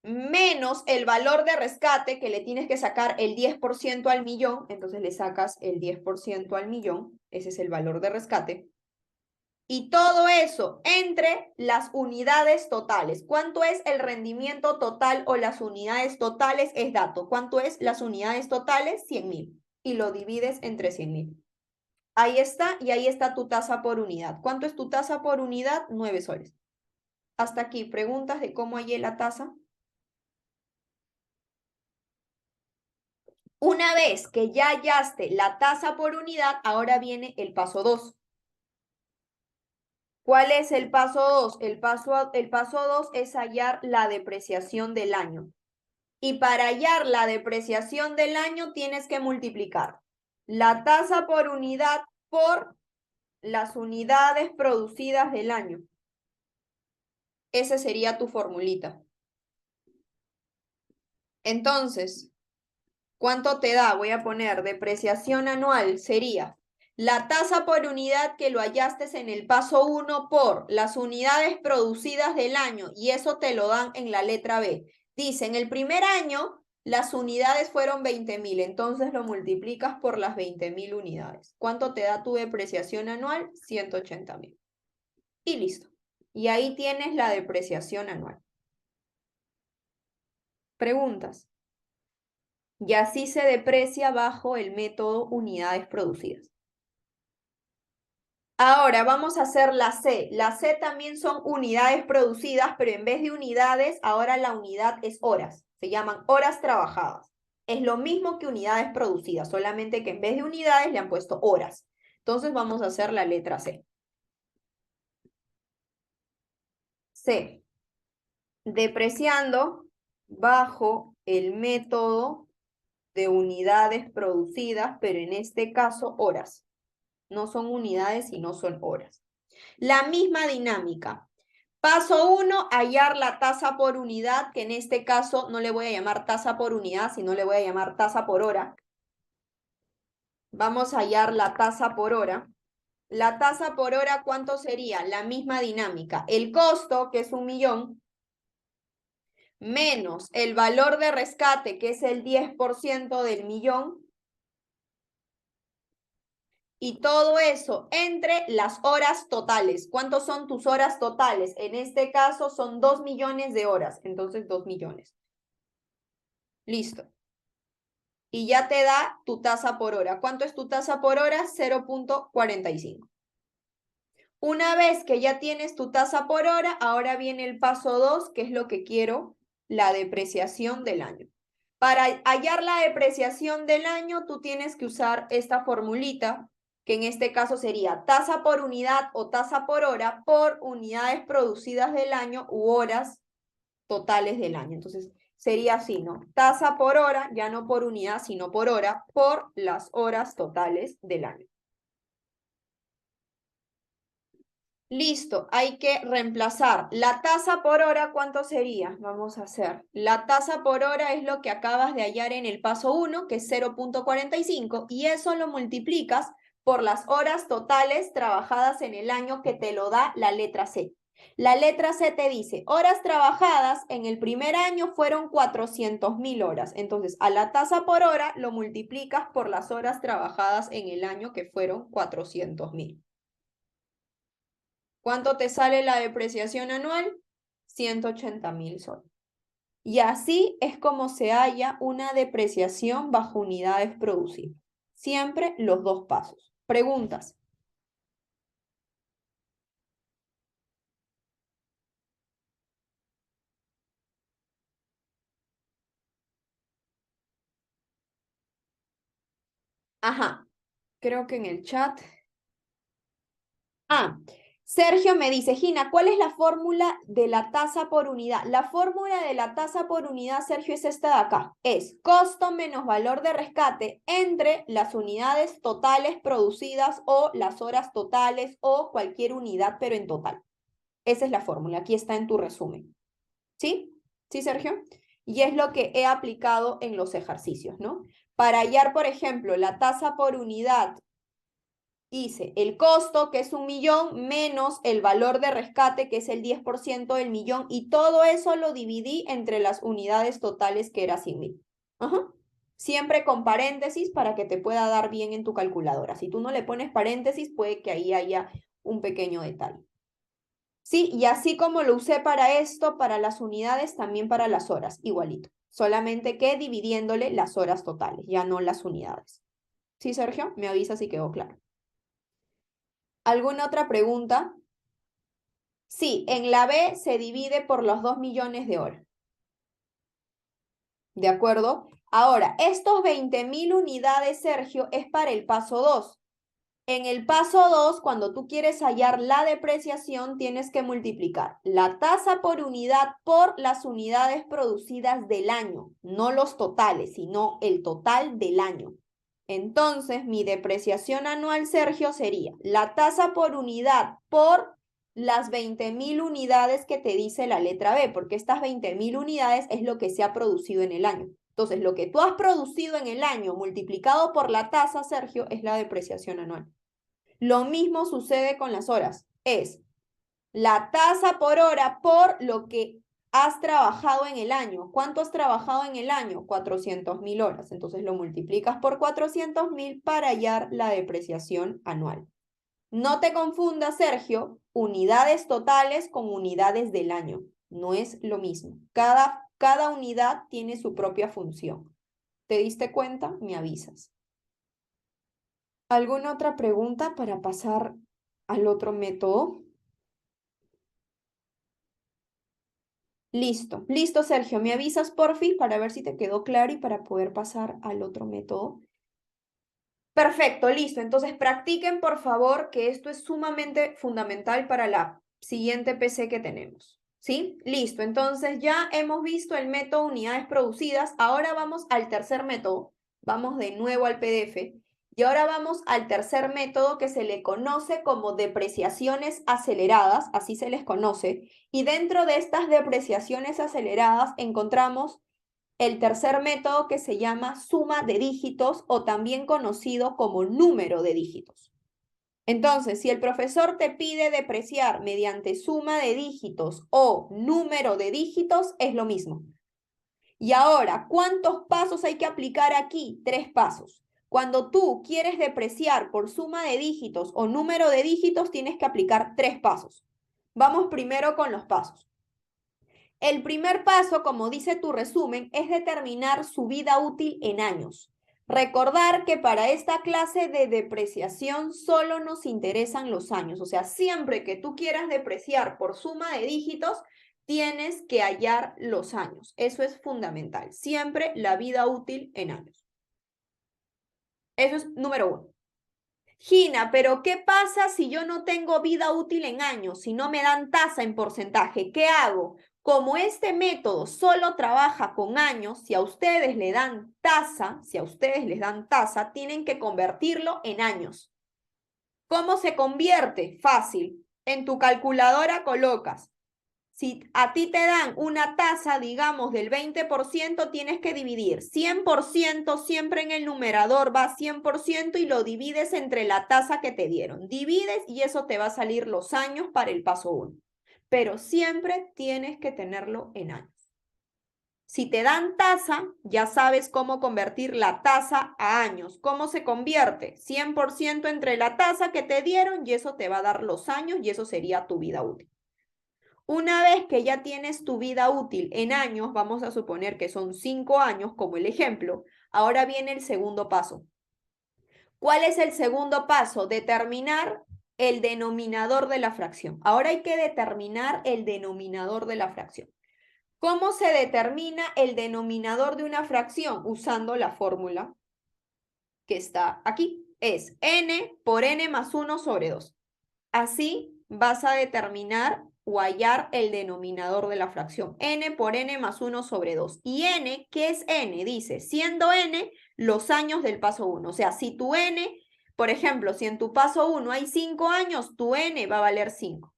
menos el valor de rescate, que le tienes que sacar el 10% al millón. Entonces le sacas el 10% al millón. Ese es el valor de rescate. Y todo eso entre las unidades totales. ¿Cuánto es el rendimiento total o las unidades totales? Es dato. ¿Cuánto es las unidades totales? 100.000. Y lo divides entre 100.000. Ahí está, y ahí está tu tasa por unidad. ¿Cuánto es tu tasa por unidad? 9 soles. Hasta aquí, preguntas de cómo hallé la tasa. Una vez que ya hallaste la tasa por unidad, ahora viene el paso 2. ¿Cuál es el paso 2? El paso 2 es hallar la depreciación del año. Y para hallar la depreciación del año tienes que multiplicar la tasa por unidad por las unidades producidas del año. Esa sería tu formulita. Entonces, ¿cuánto te da? Voy a poner depreciación anual, sería la tasa por unidad que lo hallaste en el paso 1 por las unidades producidas del año, y eso te lo dan en la letra B. Dice, en el primer año las unidades fueron 20.000, entonces lo multiplicas por las 20.000 unidades. ¿Cuánto te da tu depreciación anual? 180.000. Y listo. Y ahí tienes la depreciación anual. Preguntas. Y así se deprecia bajo el método unidades producidas. Ahora vamos a hacer la C. La C también son unidades producidas, pero en vez de unidades, ahora la unidad es horas. Se llaman horas trabajadas. Es lo mismo que unidades producidas, solamente que en vez de unidades le han puesto horas. Entonces vamos a hacer la letra C. C. Depreciando bajo el método de unidades producidas, pero en este caso horas. No son unidades, sino son horas. La misma dinámica. Paso 1, hallar la tasa por unidad, que en este caso no le voy a llamar tasa por unidad, sino le voy a llamar tasa por hora. Vamos a hallar la tasa por hora. La tasa por hora, ¿cuánto sería? La misma dinámica. El costo, que es 1.000.000, menos el valor de rescate, que es el 10% del millón, y todo eso entre las horas totales. ¿Cuántos son tus horas totales? En este caso son 2 millones de horas, entonces 2 millones. Listo. Y ya te da tu tasa por hora. ¿Cuánto es tu tasa por hora? 0.45. Una vez que ya tienes tu tasa por hora, ahora viene el paso 2, que es lo que quiero, la depreciación del año. Para hallar la depreciación del año, tú tienes que usar esta formulita, que en este caso sería tasa por unidad o tasa por hora por unidades producidas del año u horas totales del año. Entonces, sería así, ¿no? Tasa por hora, ya no por unidad, sino por hora, por las horas totales del año. Listo, hay que reemplazar. La tasa por hora, ¿cuánto sería? Vamos a hacer. La tasa por hora es lo que acabas de hallar en el paso 1, que es 0.45, y eso lo multiplicas por las horas totales trabajadas en el año que te lo da la letra C. La letra C te dice, horas trabajadas en el primer año fueron 400.000 horas. Entonces, a la tasa por hora lo multiplicas por las horas trabajadas en el año que fueron 400.000. ¿Cuánto te sale la depreciación anual? 180.000 soles. Y así es como se halla una depreciación bajo unidades producidas. Siempre los dos pasos. Preguntas. Ajá, creo que en el chat. Ah, Sergio me dice, Gina, ¿cuál es la fórmula de la tasa por unidad? La fórmula de la tasa por unidad, Sergio, es esta de acá. Es costo menos valor de rescate entre las unidades totales producidas o las horas totales o cualquier unidad, pero en total. Esa es la fórmula. Aquí está en tu resumen. ¿Sí? ¿Sí, Sergio? Y es lo que he aplicado en los ejercicios, ¿no? Para hallar, por ejemplo, la tasa por unidad, hice el costo, que es 1.000.000, menos el valor de rescate, que es el 10% del millón, y todo eso lo dividí entre las unidades totales, que era 100.000. Ajá. Siempre con paréntesis para que te pueda dar bien en tu calculadora. Si tú no le pones paréntesis, puede que ahí haya un pequeño detalle. Sí, y así como lo usé para esto, para las unidades, también para las horas, igualito. Solamente que dividiéndole las horas totales, ya no las unidades. ¿Sí, Sergio? Me avisa si quedó claro. ¿Alguna otra pregunta? Sí, en la B se divide por los 2 millones de horas. ¿De acuerdo? Ahora, estos 20.000 unidades, Sergio, es para el paso 2. En el paso 2, cuando tú quieres hallar la depreciación, tienes que multiplicar la tasa por unidad por las unidades producidas del año, no los totales, sino el total del año. Entonces, mi depreciación anual, Sergio, sería la tasa por unidad por las 20.000 unidades que te dice la letra B, porque estas 20.000 unidades es lo que se ha producido en el año. Entonces, lo que tú has producido en el año multiplicado por la tasa, Sergio, es la depreciación anual. Lo mismo sucede con las horas. Es la tasa por hora por lo que has trabajado en el año. ¿Cuánto has trabajado en el año? 400.000 horas. Entonces lo multiplicas por 400.000 para hallar la depreciación anual. No te confundas, Sergio, unidades totales con unidades del año. No es lo mismo. Cada unidad tiene su propia función. ¿Te diste cuenta? Me avisas. ¿Alguna otra pregunta para pasar al otro método. Listo, listo, Sergio. Me avisas, porfis, para ver si te quedó claro y para poder pasar al otro método. Perfecto, listo. Entonces practiquen, por favor, que esto es sumamente fundamental para la siguiente PC que tenemos. ¿Sí? Listo. Entonces ya hemos visto el método unidades producidas. Ahora vamos al tercer método. Vamos de nuevo al PDF. Y ahora vamos al tercer método que se le conoce como depreciaciones aceleradas, así se les conoce. Y dentro de estas depreciaciones aceleradas encontramos el tercer método que se llama suma de dígitos o también conocido como número de dígitos. Entonces, si el profesor te pide depreciar mediante suma de dígitos o número de dígitos, es lo mismo. Y ahora, ¿cuántos pasos hay que aplicar aquí? 3 pasos. Cuando tú quieres depreciar por suma de dígitos o número de dígitos, tienes que aplicar 3 pasos. Vamos primero con los pasos. El primer paso, como dice tu resumen, es determinar su vida útil en años. Recordar que para esta clase de depreciación solo nos interesan los años. O sea, siempre que tú quieras depreciar por suma de dígitos, tienes que hallar los años. Eso es fundamental. Siempre la vida útil en años. Eso es número 1. Gina, pero ¿qué pasa si yo no tengo vida útil en años, si no me dan tasa en porcentaje? ¿Qué hago? Como este método solo trabaja con años, si a ustedes le dan tasa, tienen que convertirlo en años. ¿Cómo se convierte? Fácil. En tu calculadora colocas. Si a ti te dan una tasa, digamos, del 20%, tienes que dividir 100%, siempre en el numerador va 100% y lo divides entre la tasa que te dieron. Divides y eso te va a salir los años para el paso 1. Pero siempre tienes que tenerlo en años. Si te dan tasa, ya sabes cómo convertir la tasa a años. ¿Cómo se convierte? 100% entre la tasa que te dieron y eso te va a dar los años y eso sería tu vida útil. Una vez que ya tienes tu vida útil en años, vamos a suponer que son 5 años como el ejemplo, ahora viene el segundo paso. ¿Cuál es el segundo paso? Determinar el denominador de la fracción. Ahora hay que determinar el denominador de la fracción. ¿Cómo se determina el denominador de una fracción? Usando la fórmula que está aquí. Es n por n más 1 sobre 2. Así vas a determinar o hallar el denominador de la fracción. N por n más 1 sobre 2. Y n, ¿qué es n? Dice, siendo n los años del paso 1. O sea, si tu n, por ejemplo, si en tu paso 1 hay 5 años, tu n va a valer 5.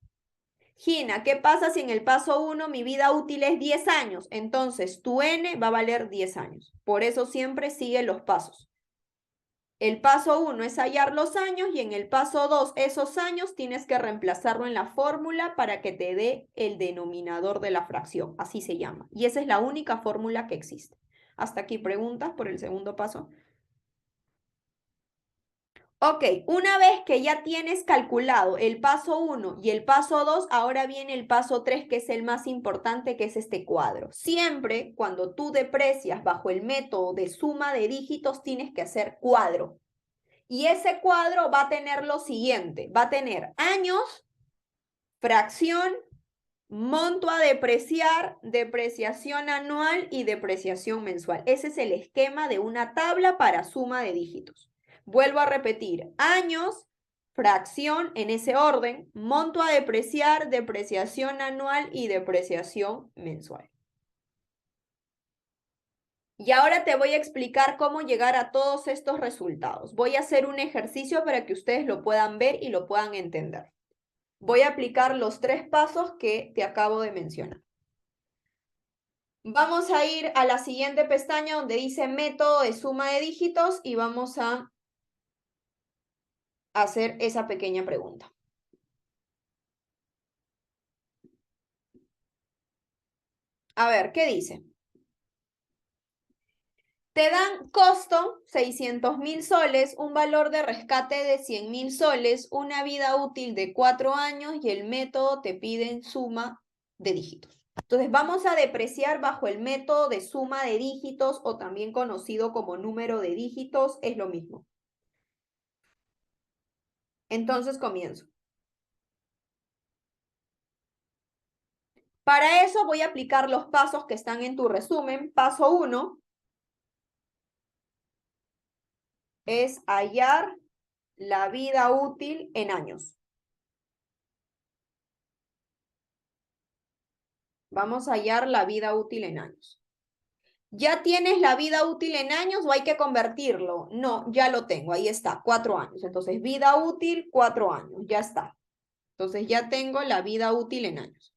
Gina, ¿qué pasa si en el paso 1 mi vida útil es 10 años? Entonces, tu n va a valer 10 años. Por eso siempre sigue los pasos. El paso 1 es hallar los años y en el paso 2 esos años tienes que reemplazarlo en la fórmula para que te dé el denominador de la fracción, así se llama. Y esa es la única fórmula que existe. Hasta aquí preguntas por el segundo paso. Ok, una vez que ya tienes calculado el paso 1 y el paso 2, ahora viene el paso 3, que es el más importante, que es este cuadro. Siempre cuando tú deprecias bajo el método de suma de dígitos, tienes que hacer cuadro. Y ese cuadro va a tener lo siguiente, va a tener años, fracción, monto a depreciar, depreciación anual y depreciación mensual. Ese es el esquema de una tabla para suma de dígitos. Vuelvo a repetir, años, fracción en ese orden, monto a depreciar, depreciación anual y depreciación mensual. Y ahora te voy a explicar cómo llegar a todos estos resultados. Voy a hacer un ejercicio para que ustedes lo puedan ver y lo puedan entender. Voy a aplicar los 3 pasos que te acabo de mencionar. Vamos a ir a la siguiente pestaña donde dice método de suma de dígitos y vamos a hacer esa pequeña pregunta. A ver, ¿qué dice? Te dan costo 600.000 soles, un valor de rescate de 100.000 soles, una vida útil de 4 años y el método te piden suma de dígitos. Entonces vamos a depreciar bajo el método de suma de dígitos o también conocido como número de dígitos, es lo mismo. Entonces comienzo. Para eso voy a aplicar los pasos que están en tu resumen. Paso 1 es hallar la vida útil en años. Vamos a hallar la vida útil en años. ¿Ya tienes la vida útil en años o hay que convertirlo? No, ya lo tengo, ahí está, 4 años. Entonces, vida útil, 4 años, ya está. Entonces, ya tengo la vida útil en años.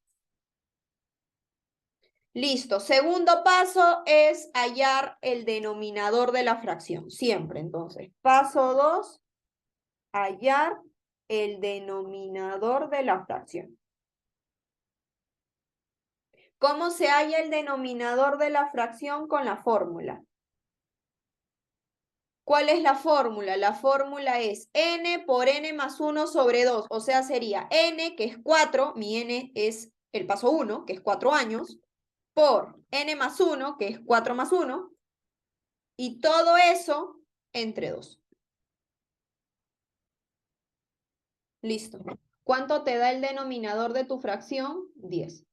Listo. Segundo paso es hallar el denominador de la fracción, siempre. Entonces, paso 2, hallar el denominador de la fracción. ¿Cómo se halla el denominador de la fracción? Con la fórmula. ¿Cuál es la fórmula? La fórmula es n por n más 1 sobre 2. O sea, sería n, que es 4, mi n es el paso 1, que es 4 años, por n más 1, que es 4 más 1, y todo eso entre 2. Listo. ¿Cuánto te da el denominador de tu fracción? 10.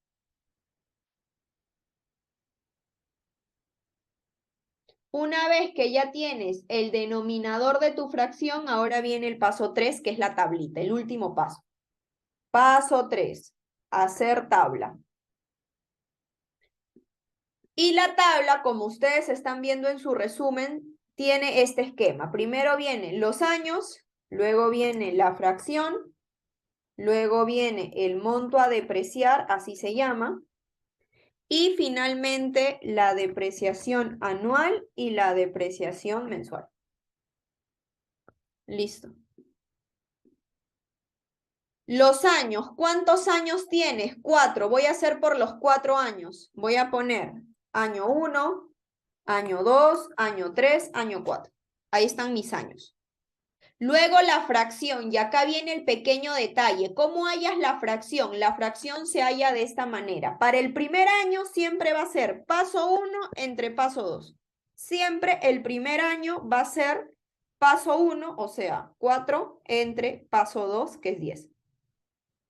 Una vez que ya tienes el denominador de tu fracción, ahora viene el paso 3, que es la tablita, el último paso. Paso 3, hacer tabla. Y la tabla, como ustedes están viendo en su resumen, tiene este esquema. Primero vienen los años, luego viene la fracción, luego viene el monto a depreciar, así se llama, y finalmente la depreciación anual y la depreciación mensual. Listo. Los años, ¿cuántos años tienes? 4. Voy a hacer por los 4 años. Voy a poner año 1, año 2, año 3, año 4. Ahí están mis años. Luego la fracción, y acá viene el pequeño detalle. ¿Cómo hallas la fracción? La fracción se halla de esta manera. Para el primer año siempre va a ser paso 1 entre paso 2. Siempre el primer año va a ser paso 1, o sea, 4 entre paso 2, que es 10.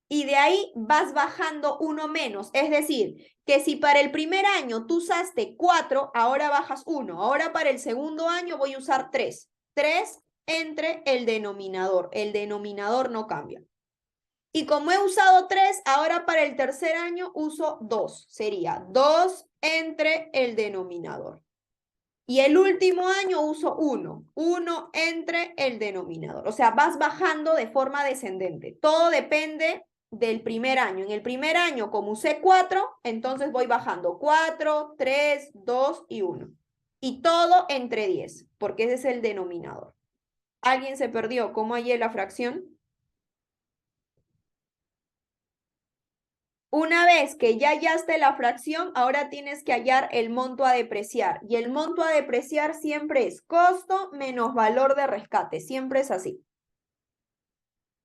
Y de ahí vas bajando uno menos. Es decir, que si para el primer año tú usaste 4, ahora bajas 1. Ahora para el segundo año voy a usar 3. 3 entre el denominador. El denominador no cambia. Y como he usado 3, ahora para el tercer año uso 2. Sería 2 entre el denominador. Y el último año uso 1. 1 entre el denominador. O sea, vas bajando de forma descendente. Todo depende del primer año. En el primer año, como usé 4, entonces voy bajando 4, 3, 2 y 1. Y todo entre 10, porque ese es el denominador. ¿Alguien se perdió? ¿Cómo hallé la fracción? Una vez que ya hallaste la fracción, ahora tienes que hallar el monto a depreciar. Y el monto a depreciar siempre es costo menos valor de rescate. Siempre es así.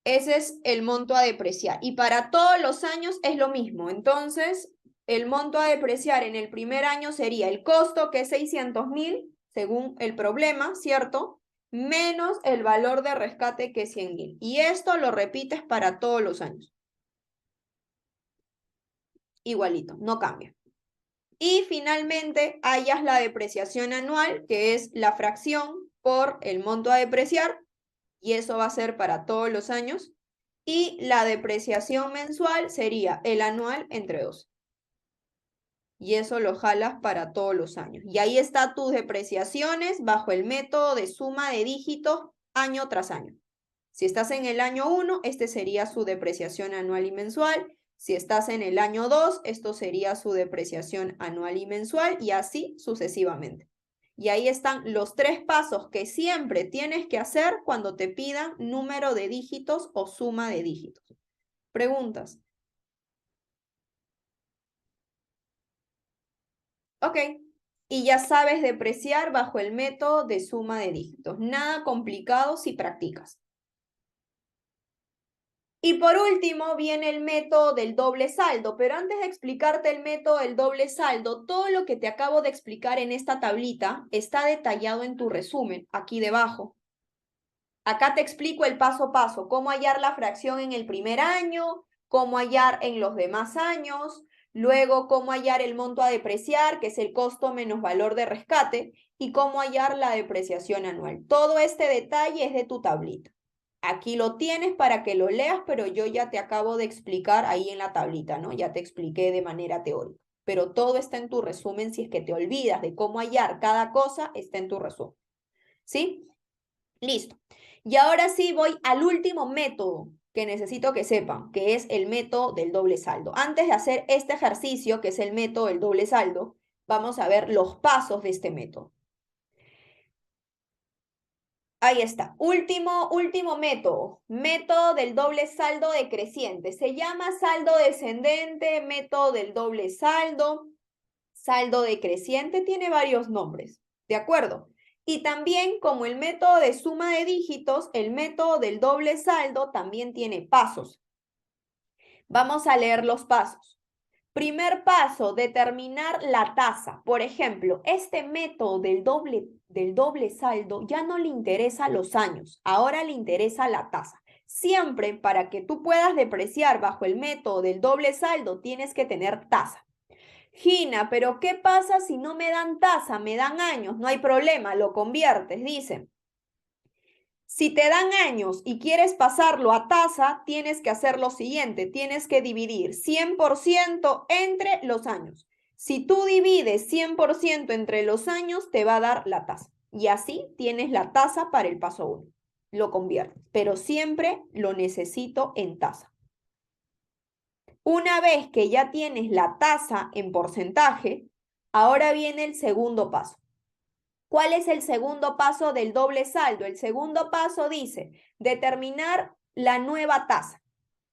Ese es el monto a depreciar. Y para todos los años es lo mismo. Entonces, el monto a depreciar en el primer año sería el costo, que es 600.000, según el problema, ¿cierto? Menos el valor de rescate, que es 100.000. Y esto lo repites para todos los años. Igualito, no cambia. Y finalmente hallas la depreciación anual, que es la fracción por el monto a depreciar, y eso va a ser para todos los años. Y la depreciación mensual sería el anual entre 2. Y eso lo jalas para todos los años. Y ahí está tus depreciaciones bajo el método de suma de dígitos año tras año. Si estás en el año 1, este sería su depreciación anual y mensual. Si estás en el año 2, esto sería su depreciación anual y mensual, y así sucesivamente. Y ahí están los 3 pasos que siempre tienes que hacer cuando te pidan número de dígitos o suma de dígitos. ¿Preguntas? Ok. Y ya sabes depreciar bajo el método de suma de dígitos. Nada complicado si practicas. Y por último viene el método del doble saldo, pero antes de explicarte el método del doble saldo, todo lo que te acabo de explicar en esta tablita está detallado en tu resumen, aquí debajo. Acá te explico el paso a paso, cómo hallar la fracción en el primer año, cómo hallar en los demás años, Luego, cómo hallar el monto a depreciar, que es el costo menos valor de rescate, y cómo hallar la depreciación anual. Todo este detalle es de tu tablita. Aquí lo tienes para que lo leas, pero yo ya te acabo de explicar ahí en la tablita, ¿no? Ya te expliqué de manera teórica. Pero todo está en tu resumen. Si es que te olvidas de cómo hallar cada cosa, está en tu resumen. ¿Sí? Listo. Y ahora sí voy al último método que necesito que sepan, que es el método del doble saldo. Antes de hacer este ejercicio, que es el método del doble saldo, vamos a ver los pasos de este método. Ahí está. Último método. Método del doble saldo decreciente. Se llama saldo descendente, método del doble saldo, saldo decreciente. Tiene varios nombres. ¿De acuerdo? Y también, como el método de suma de dígitos, el método del doble saldo también tiene pasos. Vamos a leer los pasos. Primer paso, determinar la tasa. Por ejemplo, este método del doble saldo ya no le interesa los años, ahora le interesa la tasa. Siempre para que tú puedas depreciar bajo el método del doble saldo tienes que tener tasa. Gina, pero ¿qué pasa si no me dan tasa? Me dan años, no hay problema, lo conviertes, dicen. Si te dan años y quieres pasarlo a tasa, tienes que hacer lo siguiente, tienes que dividir 100% entre los años. Si tú divides 100% entre los años, te va a dar la tasa. Y así tienes la tasa para el paso 1. Lo conviertes, pero siempre lo necesito en tasa. Una vez que ya tienes la tasa en porcentaje, ahora viene el segundo paso. ¿Cuál es el segundo paso del doble saldo? El segundo paso dice determinar la nueva tasa.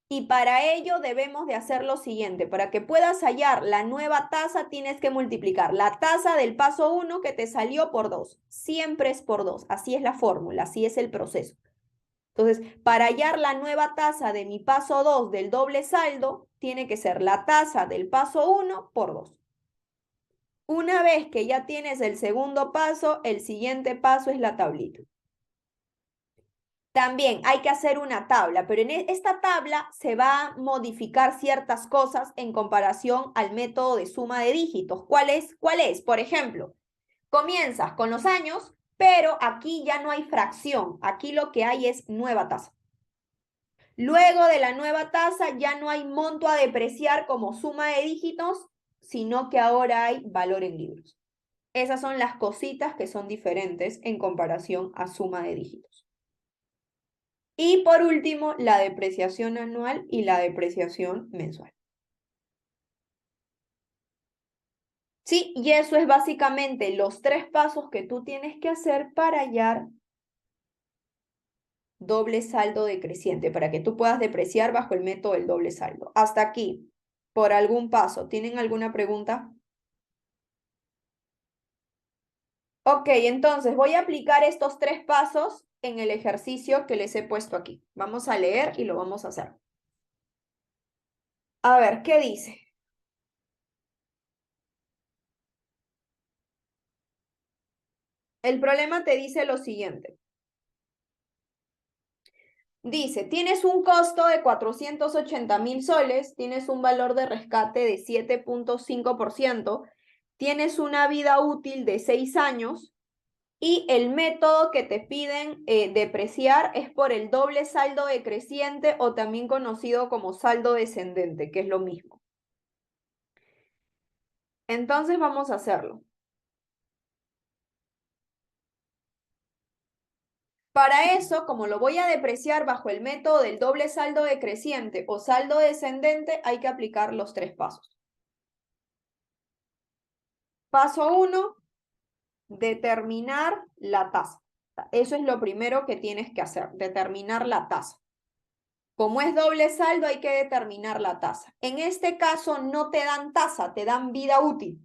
Y para ello debemos de hacer lo siguiente. Para que puedas hallar la nueva tasa, tienes que multiplicar la tasa del paso 1 que te salió por 2. Siempre es por 2. Así es la fórmula, así es el proceso. Entonces, para hallar la nueva tasa de mi paso 2 del doble saldo, tiene que ser la tasa del paso 1 por 2. Una vez que ya tienes el segundo paso, el siguiente paso es la tablita. También hay que hacer una tabla, pero en esta tabla se va a modificar ciertas cosas en comparación al método de suma de dígitos. ¿Cuál es? ¿Cuál es? Por ejemplo, comienzas con los años, pero aquí ya no hay fracción. Aquí lo que hay es nueva tasa. Luego de la nueva tasa ya no hay monto a depreciar como suma de dígitos, sino que ahora hay valor en libros. Esas son las cositas que son diferentes en comparación a suma de dígitos. Y por último, la depreciación anual y la depreciación mensual. Sí, y eso es básicamente los 3 pasos que tú tienes que hacer para hallar doble saldo decreciente, para que tú puedas depreciar bajo el método del doble saldo. Hasta aquí, por algún paso. ¿Tienen alguna pregunta? Ok, entonces voy a aplicar estos 3 pasos en el ejercicio que les he puesto aquí. Vamos a leer y lo vamos a hacer. A ver, ¿qué dice? El problema te dice lo siguiente. Dice, tienes un costo de 480.000 soles, tienes un valor de rescate de 7.5%, tienes una vida útil de 6 años y el método que te piden depreciar es por el doble saldo decreciente o también conocido como saldo descendente, que es lo mismo. Entonces vamos a hacerlo. Para eso, como lo voy a depreciar bajo el método del doble saldo decreciente o saldo descendente, hay que aplicar los 3 pasos. Paso 1, determinar la tasa. Eso es lo primero que tienes que hacer, determinar la tasa. Como es doble saldo, hay que determinar la tasa. En este caso no te dan tasa, te dan vida útil.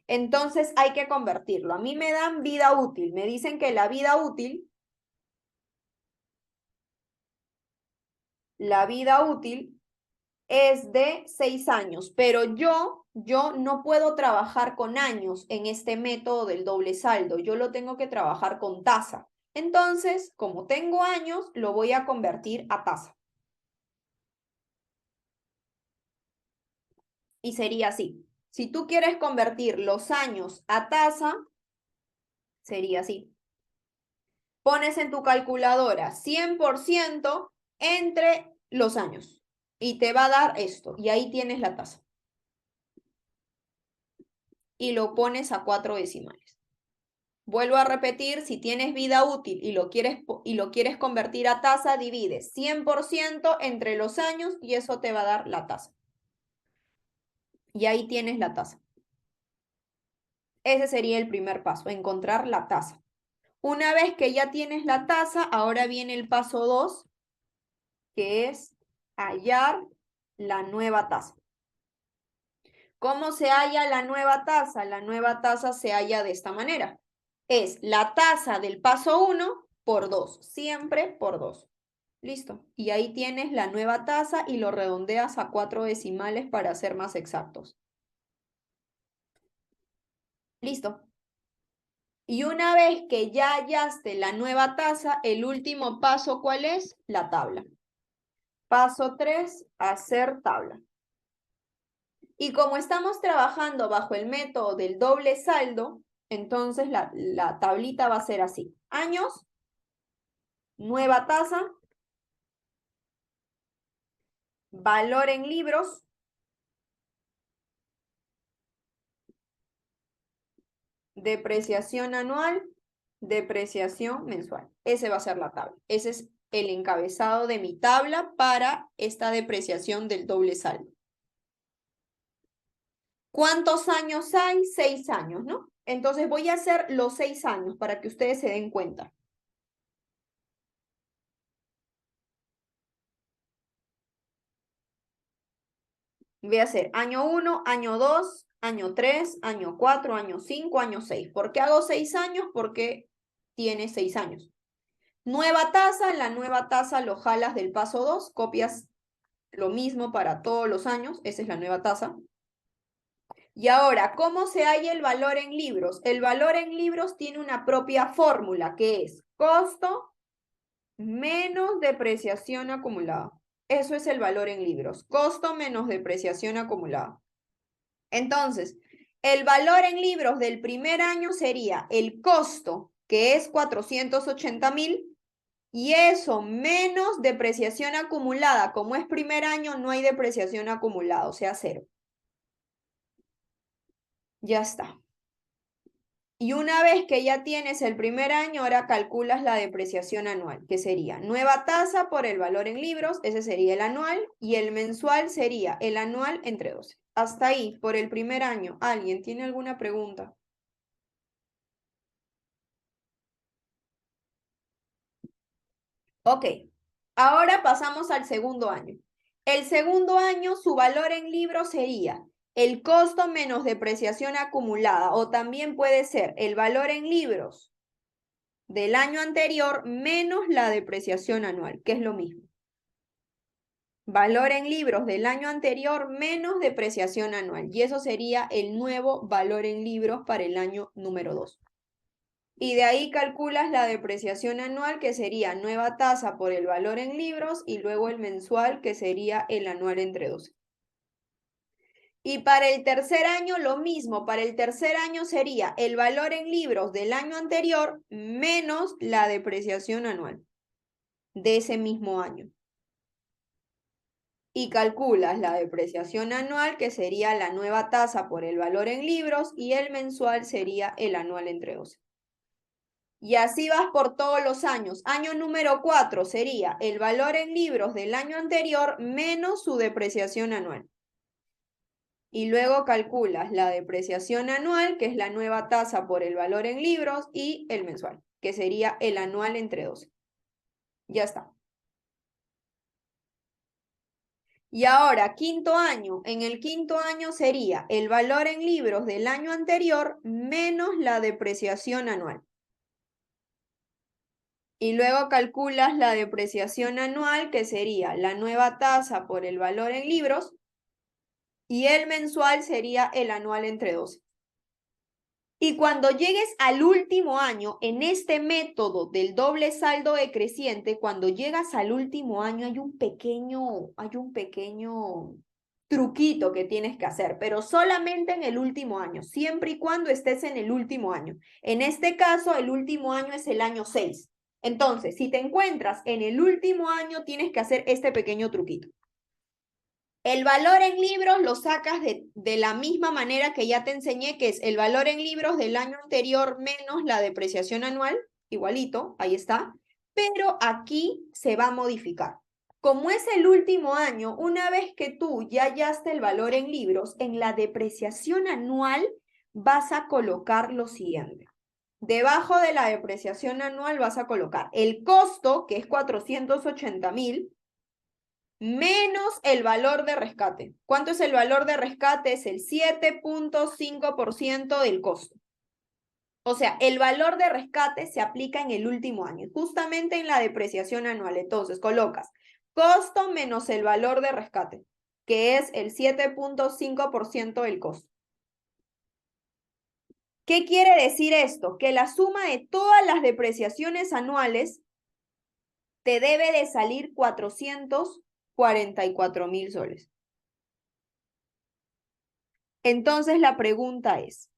Entonces hay que convertirlo. A mí me dan vida útil. Me dicen que la vida útil es de 6 años, pero yo no puedo trabajar con años en este método del doble saldo, yo lo tengo que trabajar con tasa. Entonces, como tengo años, lo voy a convertir a tasa. Y sería así. Si tú quieres convertir los años a tasa, sería así. Pones en tu calculadora 100% entre los años y te va a dar esto. Y ahí tienes la tasa. Y lo pones a 4 decimales. Vuelvo a repetir, si tienes vida útil y lo quieres convertir a tasa, divides 100% entre los años y eso te va a dar la tasa. Y ahí tienes la tasa. Ese sería el primer paso, encontrar la tasa. Una vez que ya tienes la tasa, ahora viene el paso 2, que es hallar la nueva tasa. ¿Cómo se halla la nueva tasa? La nueva tasa se halla de esta manera. Es la tasa del paso 1 por 2, siempre por 2. Listo. Y ahí tienes la nueva tasa y lo redondeas a 4 decimales para ser más exactos. Listo. Y una vez que ya hallaste la nueva tasa, el último paso, ¿cuál es? La tabla. Paso 3, hacer tabla. Y como estamos trabajando bajo el método del doble saldo, entonces la tablita va a ser así. Años, nueva tasa, valor en libros, depreciación anual, depreciación mensual. Ese va a ser la tabla. Ese es el encabezado de mi tabla para esta depreciación del doble saldo. ¿Cuántos años hay? 6 años, ¿no? Entonces voy a hacer los 6 años para que ustedes se den cuenta. Voy a hacer año 1, año 2, año 3, año 4, año 5, año 6. ¿Por qué hago 6 años? Porque tiene 6 años. Nueva tasa, la nueva tasa lo jalas del paso 2, copias lo mismo para todos los años, esa es la nueva tasa. Y ahora, ¿cómo se halla el valor en libros? El valor en libros tiene una propia fórmula que es costo menos depreciación acumulada. Eso es el valor en libros, costo menos depreciación acumulada. Entonces, el valor en libros del primer año sería el costo, que es 480.000, y eso menos depreciación acumulada. Como es primer año, no hay depreciación acumulada, o sea, 0. Ya está. Y una vez que ya tienes el primer año, ahora calculas la depreciación anual, que sería nueva tasa por el valor en libros, ese sería el anual, y el mensual sería el anual entre 12. Hasta ahí, por el primer año. ¿Alguien tiene alguna pregunta? Ok, ahora pasamos al segundo año. El segundo año, su valor en libros sería el costo menos depreciación acumulada, o también puede ser el valor en libros del año anterior menos la depreciación anual, que es lo mismo. Valor en libros del año anterior menos depreciación anual, y eso sería el nuevo valor en libros para el año número 2. Y de ahí calculas la depreciación anual, que sería nueva tasa por el valor en libros, y luego el mensual, que sería el anual entre 12. Y para el tercer año lo mismo, para el tercer año sería el valor en libros del año anterior menos la depreciación anual de ese mismo año. Y calculas la depreciación anual, que sería la nueva tasa por el valor en libros, y el mensual sería el anual entre 12. Y así vas por todos los años. Año número 4 sería el valor en libros del año anterior menos su depreciación anual. Y luego calculas la depreciación anual, que es la nueva tasa por el valor en libros, y el mensual, que sería el anual entre 12. Ya está. Y ahora, quinto año. En el quinto año sería el valor en libros del año anterior menos la depreciación anual. Y luego calculas la depreciación anual, que sería la nueva tasa por el valor en libros, y el mensual sería el anual entre 12. Y cuando llegues al último año, en este método del doble saldo decreciente, cuando llegas al último año hay un pequeño truquito que tienes que hacer, pero solamente en el último año, siempre y cuando estés en el último año. En este caso, el último año es el año 6. Entonces, si te encuentras en el último año, tienes que hacer este pequeño truquito. El valor en libros lo sacas de la misma manera que ya te enseñé, que es el valor en libros del año anterior menos la depreciación anual, igualito, ahí está, pero aquí se va a modificar. Como es el último año, una vez que tú ya hallaste el valor en libros, en la depreciación anual vas a colocar lo siguiente. Debajo de la depreciación anual vas a colocar el costo, que es 480.000, menos el valor de rescate. ¿Cuánto es el valor de rescate? Es el 7.5% del costo. O sea, el valor de rescate se aplica en el último año, justamente en la depreciación anual. Entonces, colocas costo menos el valor de rescate, que es el 7.5% del costo. ¿Qué quiere decir esto? Que la suma de todas las depreciaciones anuales te debe de salir 444.000 soles. Entonces la pregunta es,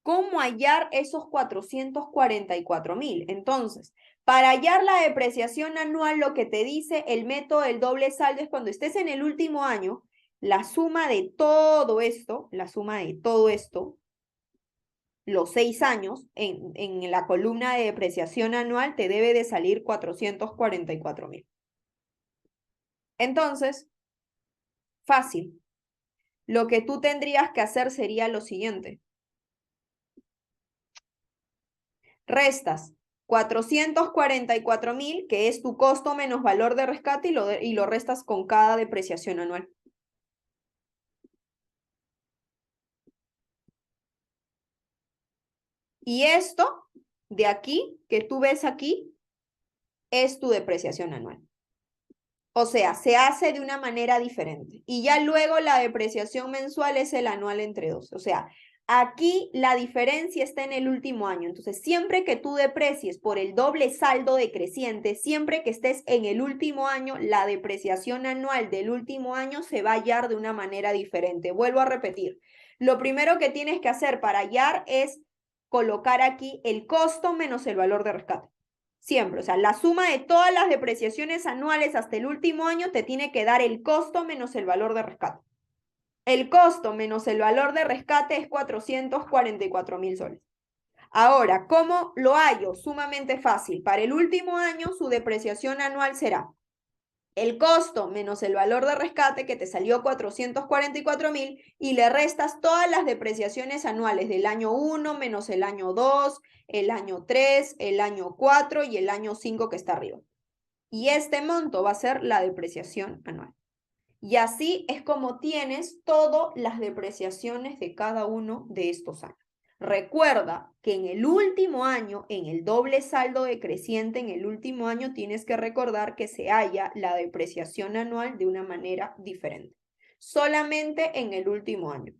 ¿cómo hallar esos 444.000? Entonces, para hallar la depreciación anual, lo que te dice el método del doble saldo es cuando estés en el último año, la suma de todo esto, los 6 años, en la columna de depreciación anual, te debe de salir 444.000. Entonces, fácil. Lo que tú tendrías que hacer sería lo siguiente. Restas 444.000, que es tu costo menos valor de rescate, y lo restas con cada depreciación anual. Y esto de aquí, que tú ves aquí, es tu depreciación anual. O sea, se hace de una manera diferente. Y ya luego la depreciación mensual es el anual entre dos. O sea, aquí la diferencia está en el último año. Entonces, siempre que tú deprecies por el doble saldo decreciente, siempre que estés en el último año, la depreciación anual del último año se va a hallar de una manera diferente. Vuelvo a repetir. Lo primero que tienes que hacer para hallar es colocar aquí el costo menos el valor de rescate. Siempre, o sea, la suma de todas las depreciaciones anuales hasta el último año te tiene que dar el costo menos el valor de rescate. El costo menos el valor de rescate es 444.000 soles. Ahora, ¿cómo lo hallo? Sumamente fácil. Para el último año, su depreciación anual será el costo menos el valor de rescate, que te salió 444.000, y le restas todas las depreciaciones anuales del año 1 menos el año 2, el año 3, el año 4 y el año 5 que está arriba. Y este monto va a ser la depreciación anual. Y así es como tienes todas las depreciaciones de cada uno de estos años. Recuerda que en el último año, en el doble saldo decreciente, en el último año tienes que recordar que se halla la depreciación anual de una manera diferente. Solamente en el último año.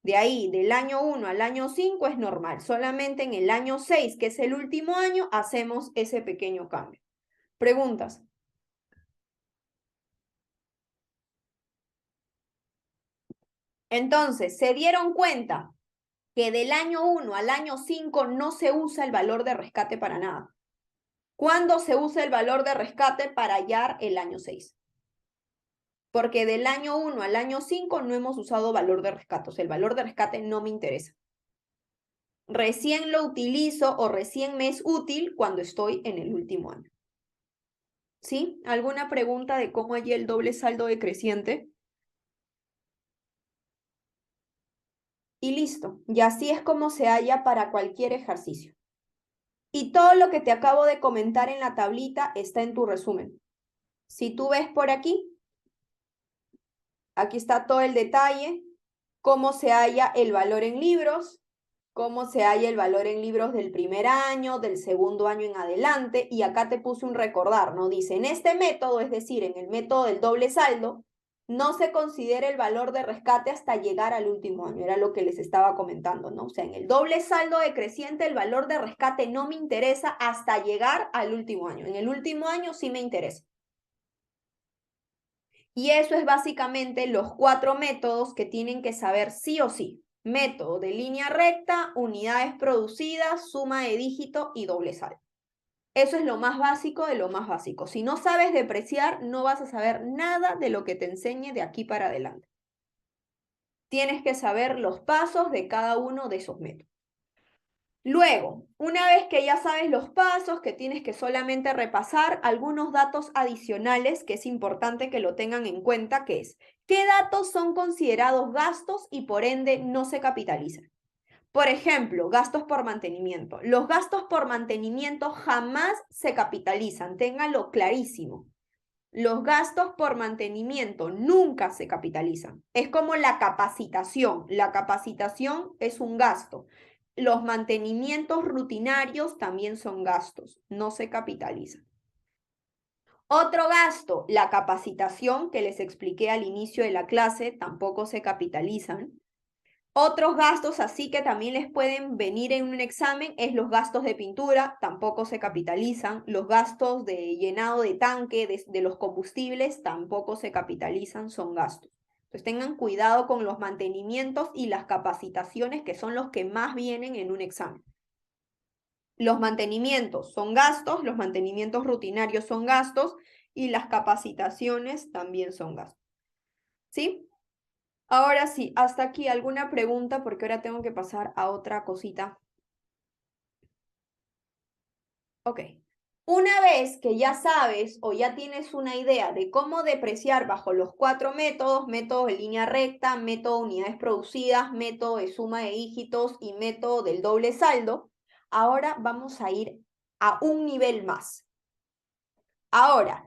De ahí, del año 1 al año 5 es normal. Solamente en el año 6, que es el último año, hacemos ese pequeño cambio. ¿Preguntas? Entonces, ¿se dieron cuenta que del año 1 al año 5 no se usa el valor de rescate para nada? ¿Cuándo se usa el valor de rescate? Para hallar el año 6. Porque del año 1 al año 5 no hemos usado valor de rescate. O sea, el valor de rescate no me interesa. Recién lo utilizo o recién me es útil cuando estoy en el último año. ¿Sí? ¿Alguna pregunta de cómo hallé el doble saldo decreciente? Y listo. Y así es como se halla para cualquier ejercicio. Y todo lo que te acabo de comentar en la tablita está en tu resumen. Si tú ves por aquí, aquí está todo el detalle, cómo se halla el valor en libros, cómo se halla el valor en libros del primer año, del segundo año en adelante, y acá te puse un recordar, ¿no? Dice, en este método, es decir, en el método del doble saldo, no se considera el valor de rescate hasta llegar al último año, era lo que les estaba comentando, ¿no? O sea, en el doble saldo decreciente el valor de rescate no me interesa hasta llegar al último año. En el último año sí me interesa. Y eso es básicamente los 4 métodos que tienen que saber sí o sí. Método de línea recta, unidades producidas, suma de dígito y doble saldo. Eso es lo más básico de lo más básico. Si no sabes depreciar, no vas a saber nada de lo que te enseñe de aquí para adelante. Tienes que saber los pasos de cada uno de esos métodos. Luego, una vez que ya sabes los pasos, que tienes que solamente repasar algunos datos adicionales que es importante que lo tengan en cuenta, que es, ¿qué datos son considerados gastos y por ende no se capitalizan? Por ejemplo, gastos por mantenimiento. Los gastos por mantenimiento jamás se capitalizan, ténganlo clarísimo. Los gastos por mantenimiento nunca se capitalizan. Es como la capacitación. La capacitación es un gasto. Los mantenimientos rutinarios también son gastos, no se capitalizan. Otro gasto, la capacitación que les expliqué al inicio de la clase, tampoco se capitalizan. Otros gastos así que también les pueden venir en un examen es los gastos de pintura, tampoco se capitalizan. Los gastos de llenado de tanque, de los combustibles, tampoco se capitalizan, son gastos. Entonces tengan cuidado con los mantenimientos y las capacitaciones que son los que más vienen en un examen. Los mantenimientos son gastos, los mantenimientos rutinarios son gastos y las capacitaciones también son gastos. ¿Sí? Ahora sí, hasta aquí alguna pregunta porque ahora tengo que pasar a otra cosita. Ok. Una vez que ya sabes o ya tienes una idea de cómo depreciar bajo los 4 métodos, método de línea recta, método de unidades producidas, método de suma de dígitos y método del doble saldo, ahora vamos a ir a un nivel más. Ahora,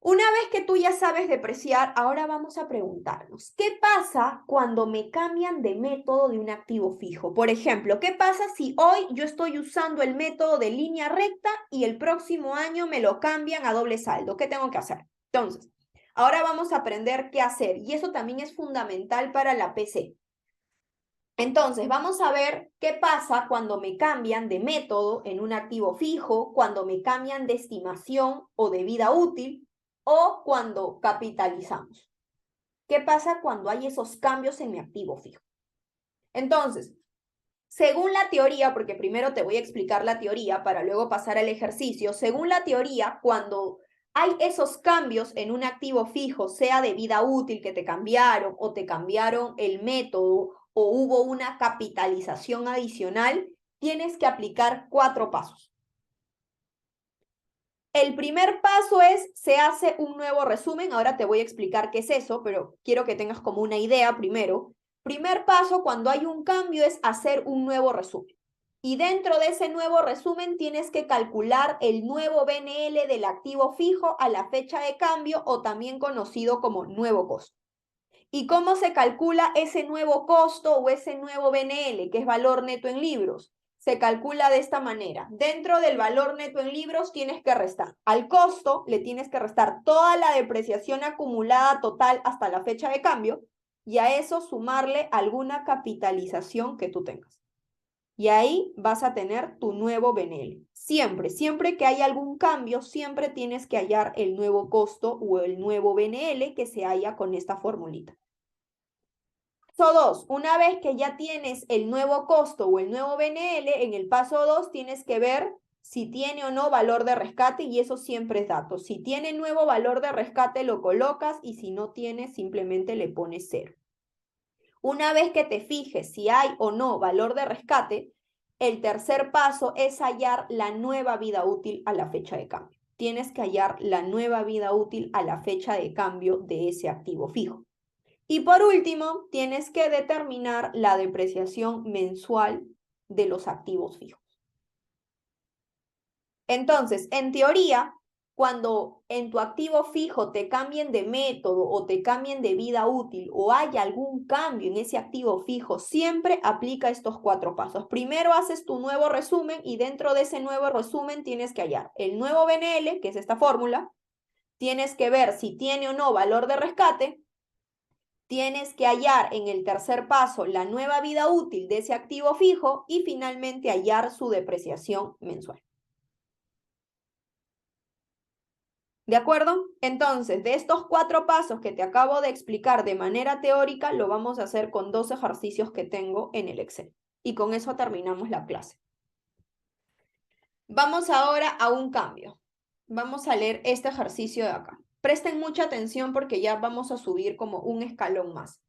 una vez que tú ya sabes depreciar, ahora vamos a preguntarnos, ¿qué pasa cuando me cambian de método de un activo fijo? Por ejemplo, ¿qué pasa si hoy yo estoy usando el método de línea recta y el próximo año me lo cambian a doble saldo? ¿Qué tengo que hacer? Entonces, ahora vamos a aprender qué hacer y eso también es fundamental para la PC. Entonces, vamos a ver qué pasa cuando me cambian de método en un activo fijo, cuando me cambian de estimación o de vida útil, o cuando capitalizamos. ¿Qué pasa cuando hay esos cambios en mi activo fijo? Entonces, según la teoría, porque primero te voy a explicar la teoría para luego pasar al ejercicio, según la teoría, cuando hay esos cambios en un activo fijo, sea de vida útil que te cambiaron o te cambiaron el método o hubo una capitalización adicional, tienes que aplicar 4 pasos. El primer paso es, se hace un nuevo resumen. Ahora te voy a explicar qué es eso, pero quiero que tengas como una idea primero. Primer paso cuando hay un cambio es hacer un nuevo resumen. Y dentro de ese nuevo resumen tienes que calcular el nuevo BNL del activo fijo a la fecha de cambio o también conocido como nuevo costo. ¿Y cómo se calcula ese nuevo costo o ese nuevo BNL, que es valor neto en libros? Se calcula de esta manera. Dentro del valor neto en libros tienes que restar. Al costo le tienes que restar toda la depreciación acumulada total hasta la fecha de cambio y a eso sumarle alguna capitalización que tú tengas. Y ahí vas a tener tu nuevo BNL. Siempre, siempre que haya algún cambio, siempre tienes que hallar el nuevo costo o el nuevo BNL que se halla con esta formulita. Paso 2, una vez que ya tienes el nuevo costo o el nuevo BNL, en el paso 2 tienes que ver si tiene o no valor de rescate y eso siempre es dato. Si tiene nuevo valor de rescate lo colocas y si no tiene simplemente le pones 0. Una vez que te fijes si hay o no valor de rescate, el tercer paso es hallar la nueva vida útil a la fecha de cambio. Tienes que hallar la nueva vida útil a la fecha de cambio de ese activo fijo. Y por último, tienes que determinar la depreciación mensual de los activos fijos. Entonces, en teoría, cuando en tu activo fijo te cambien de método o te cambien de vida útil o haya algún cambio en ese activo fijo, siempre aplica estos 4 pasos. Primero haces tu nuevo resumen y dentro de ese nuevo resumen tienes que hallar el nuevo BNL, que es esta fórmula, tienes que ver si tiene o no valor de rescate. Tienes que hallar en el tercer paso la nueva vida útil de ese activo fijo y finalmente hallar su depreciación mensual. ¿De acuerdo? Entonces, de estos 4 pasos que te acabo de explicar de manera teórica, lo vamos a hacer con 2 ejercicios que tengo en el Excel. Y con eso terminamos la clase. Vamos ahora a un cambio. Vamos a leer este ejercicio de acá. Presten mucha atención porque ya vamos a subir como un escalón más.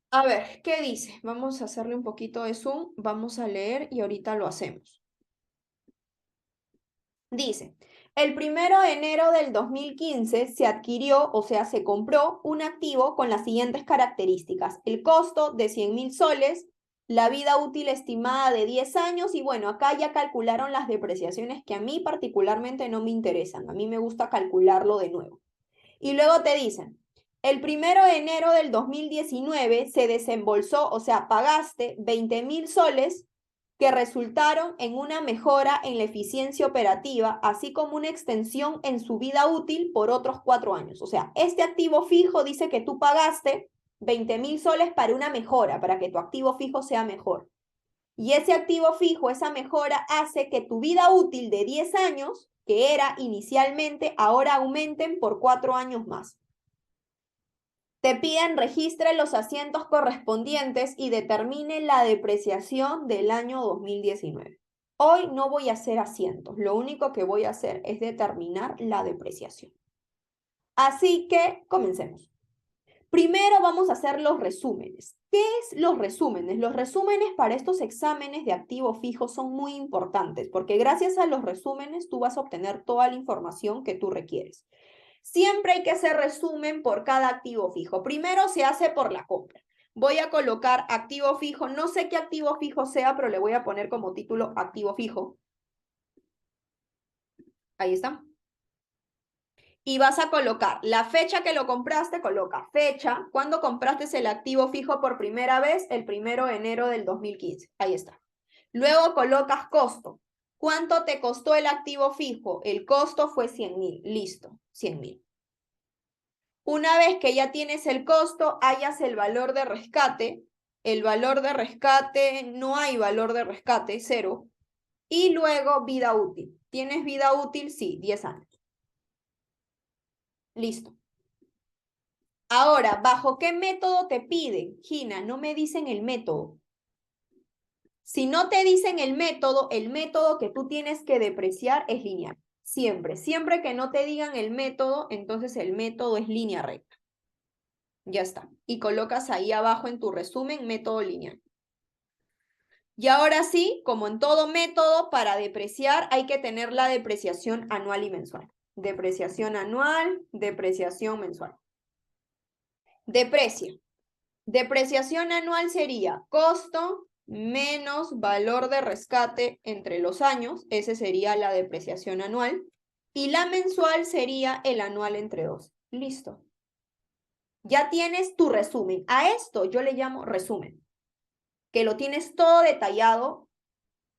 A ver, ¿qué dice? Vamos a hacerle un poquito de zoom, vamos a leer y ahorita lo hacemos. Dice, el 1 de enero del 2015 se adquirió, o sea, se compró un activo con las siguientes características. El costo de 100.000 soles, la vida útil estimada de 10 años y bueno, acá ya calcularon las depreciaciones que a mí particularmente no me interesan. A mí me gusta calcularlo de nuevo. Y luego te dicen, el 1 de enero del 2019 se desembolsó, o sea, pagaste 20.000 soles que resultaron en una mejora en la eficiencia operativa, así como una extensión en su vida útil por otros 4 años. O sea, este activo fijo dice que tú pagaste 20.000 soles para una mejora, para que tu activo fijo sea mejor. Y ese activo fijo, esa mejora, hace que tu vida útil de 10 años, que era inicialmente, ahora aumenten por 4 años más. Te piden registre los asientos correspondientes y determine la depreciación del año 2019. Hoy no voy a hacer asientos, lo único que voy a hacer es determinar la depreciación. Así que comencemos. Primero vamos a hacer los resúmenes. ¿Qué es los resúmenes? Los resúmenes para estos exámenes de activo fijo son muy importantes porque gracias a los resúmenes tú vas a obtener toda la información que tú requieres. Siempre hay que hacer resumen por cada activo fijo. Primero se hace por la compra. Voy a colocar activo fijo, no sé qué activo fijo sea, pero le voy a poner como título activo fijo. Ahí está. Y vas a colocar la fecha que lo compraste, coloca fecha. ¿Cuándo compraste el activo fijo por primera vez? El 1 de enero del 2015. Ahí está. Luego colocas costo. ¿Cuánto te costó el activo fijo? El costo fue 100.000. Listo, 100.000. Una vez que ya tienes el costo, hallas el valor de rescate. El valor de rescate, no hay valor de rescate, 0. Y luego vida útil. ¿Tienes vida útil? Sí, 10 años. Listo. Ahora, ¿bajo qué método te piden? Gina, no me dicen el método. Si no te dicen el método que tú tienes que depreciar es lineal. Siempre, siempre que no te digan el método, entonces el método es línea recta. Ya está. Y colocas ahí abajo en tu resumen método lineal. Y ahora sí, como en todo método, para depreciar hay que tener la depreciación anual y mensual. Depreciación anual, depreciación mensual. Deprecia. Depreciación anual sería costo menos valor de rescate entre los años. Ese sería la depreciación anual. Y la mensual sería el anual entre 2. Listo. Ya tienes tu resumen. A esto yo le llamo resumen, que lo tienes todo detallado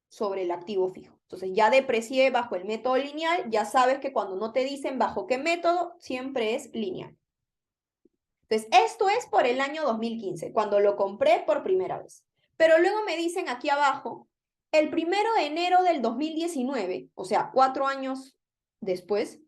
sobre el activo fijo. Entonces ya deprecié bajo el método lineal, ya sabes que cuando no te dicen bajo qué método, siempre es lineal. Entonces esto es por el año 2015, cuando lo compré por primera vez. Pero luego me dicen aquí abajo, el 1 de enero del 2019, o sea, 4 años después,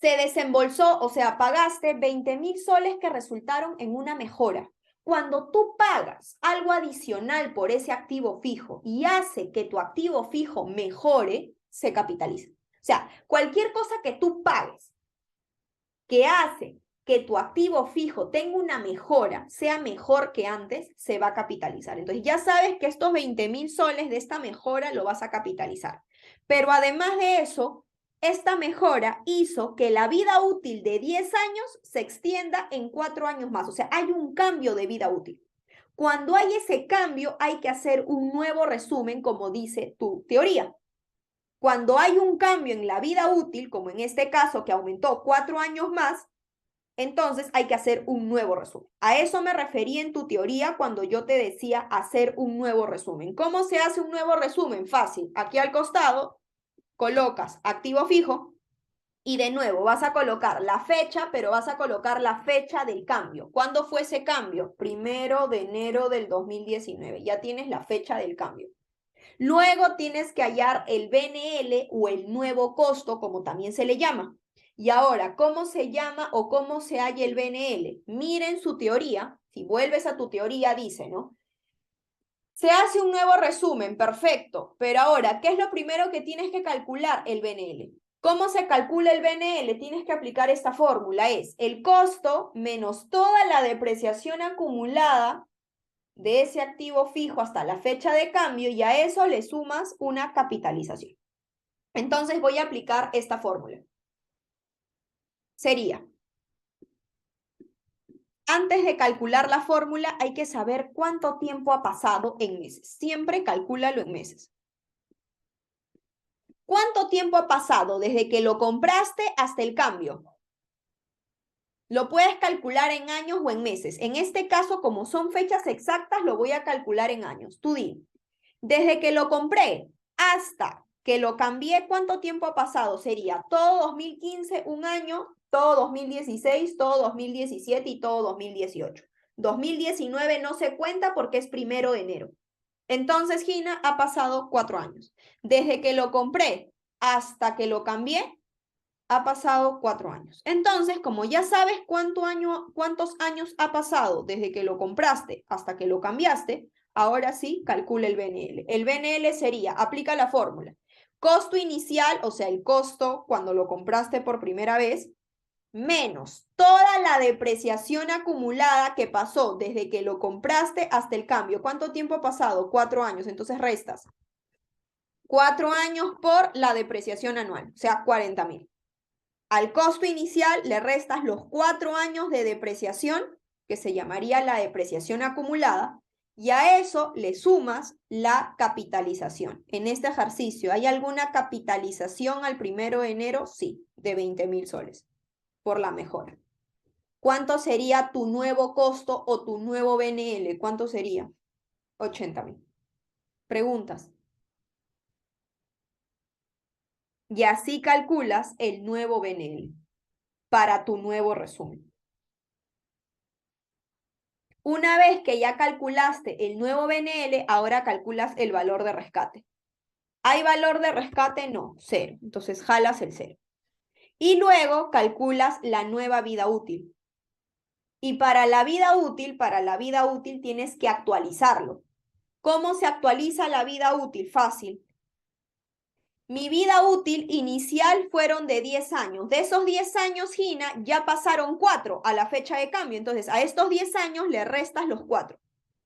se desembolsó, o sea, pagaste 20.000 soles que resultaron en una mejora. Cuando tú pagas algo adicional por ese activo fijo y hace que tu activo fijo mejore, se capitaliza. O sea, cualquier cosa que tú pagues que hace que tu activo fijo tenga una mejora, sea mejor que antes, se va a capitalizar. Entonces ya sabes que estos 20.000 soles de esta mejora lo vas a capitalizar. Pero además de eso, esta mejora hizo que la vida útil de 10 años se extienda en 4 años más. O sea, hay un cambio de vida útil. Cuando hay ese cambio, hay que hacer un nuevo resumen, como dice tu teoría. Cuando hay un cambio en la vida útil, como en este caso que aumentó 4 años más, entonces hay que hacer un nuevo resumen. A eso me refería en tu teoría cuando yo te decía hacer un nuevo resumen. ¿Cómo se hace un nuevo resumen? Fácil. Aquí al costado colocas activo fijo y de nuevo vas a colocar la fecha, pero vas a colocar la fecha del cambio. ¿Cuándo fue ese cambio? 1 de enero del 2019. Ya tienes la fecha del cambio. Luego tienes que hallar el BNL o el nuevo costo, como también se le llama. Y ahora, ¿cómo se llama o cómo se halla el BNL? Miren su teoría. Si vuelves a tu teoría, dice, ¿no? Se hace un nuevo resumen, perfecto. Pero ahora, ¿qué es lo primero que tienes que calcular? El BNL. ¿Cómo se calcula el BNL? Tienes que aplicar esta fórmula. Es el costo menos toda la depreciación acumulada de ese activo fijo hasta la fecha de cambio y a eso le sumas una capitalización. Entonces voy a aplicar esta fórmula. Sería, antes de calcular la fórmula hay que saber cuánto tiempo ha pasado en meses. Siempre calcúlalo en meses. ¿Cuánto tiempo ha pasado desde que lo compraste hasta el cambio? Lo puedes calcular en años o en meses. En este caso, como son fechas exactas, lo voy a calcular en años. Tú di, desde que lo compré hasta que lo cambié, ¿cuánto tiempo ha pasado? Sería todo 2015, un año, todo 2016, todo 2017 y todo 2018. 2019 no se cuenta porque es 1 de enero. Entonces, Gina, ha pasado 4 años. Desde que lo compré hasta que lo cambié, ha pasado 4 años. Entonces, como ya sabes cuántos años ha pasado desde que lo compraste hasta que lo cambiaste, ahora sí, calcula el BNL. El BNL sería, aplica la fórmula, costo inicial, o sea, el costo cuando lo compraste por primera vez, menos toda la depreciación acumulada que pasó desde que lo compraste hasta el cambio. ¿Cuánto tiempo ha pasado? 4 años. Entonces restas 4 años por la depreciación anual, o sea, 40.000. Al costo inicial le restas los 4 años de depreciación, que se llamaría la depreciación acumulada, y a eso le sumas la capitalización. En este ejercicio, ¿hay alguna capitalización al 1 de enero? Sí, de 20.000 soles por la mejora. ¿Cuánto sería tu nuevo costo o tu nuevo BNL? ¿Cuánto sería? 80.000. Preguntas. Y así calculas el nuevo BNL para tu nuevo resumen. Una vez que ya calculaste el nuevo BNL, ahora calculas el valor de rescate. ¿Hay valor de rescate? No, 0. Entonces jalas el 0. Y luego calculas la nueva vida útil. Y para la vida útil tienes que actualizarlo. ¿Cómo se actualiza la vida útil? Fácil. Mi vida útil inicial fueron de 10 años. De esos 10 años, Gina, ya pasaron 4 a la fecha de cambio. Entonces, a estos 10 años le restas los 4.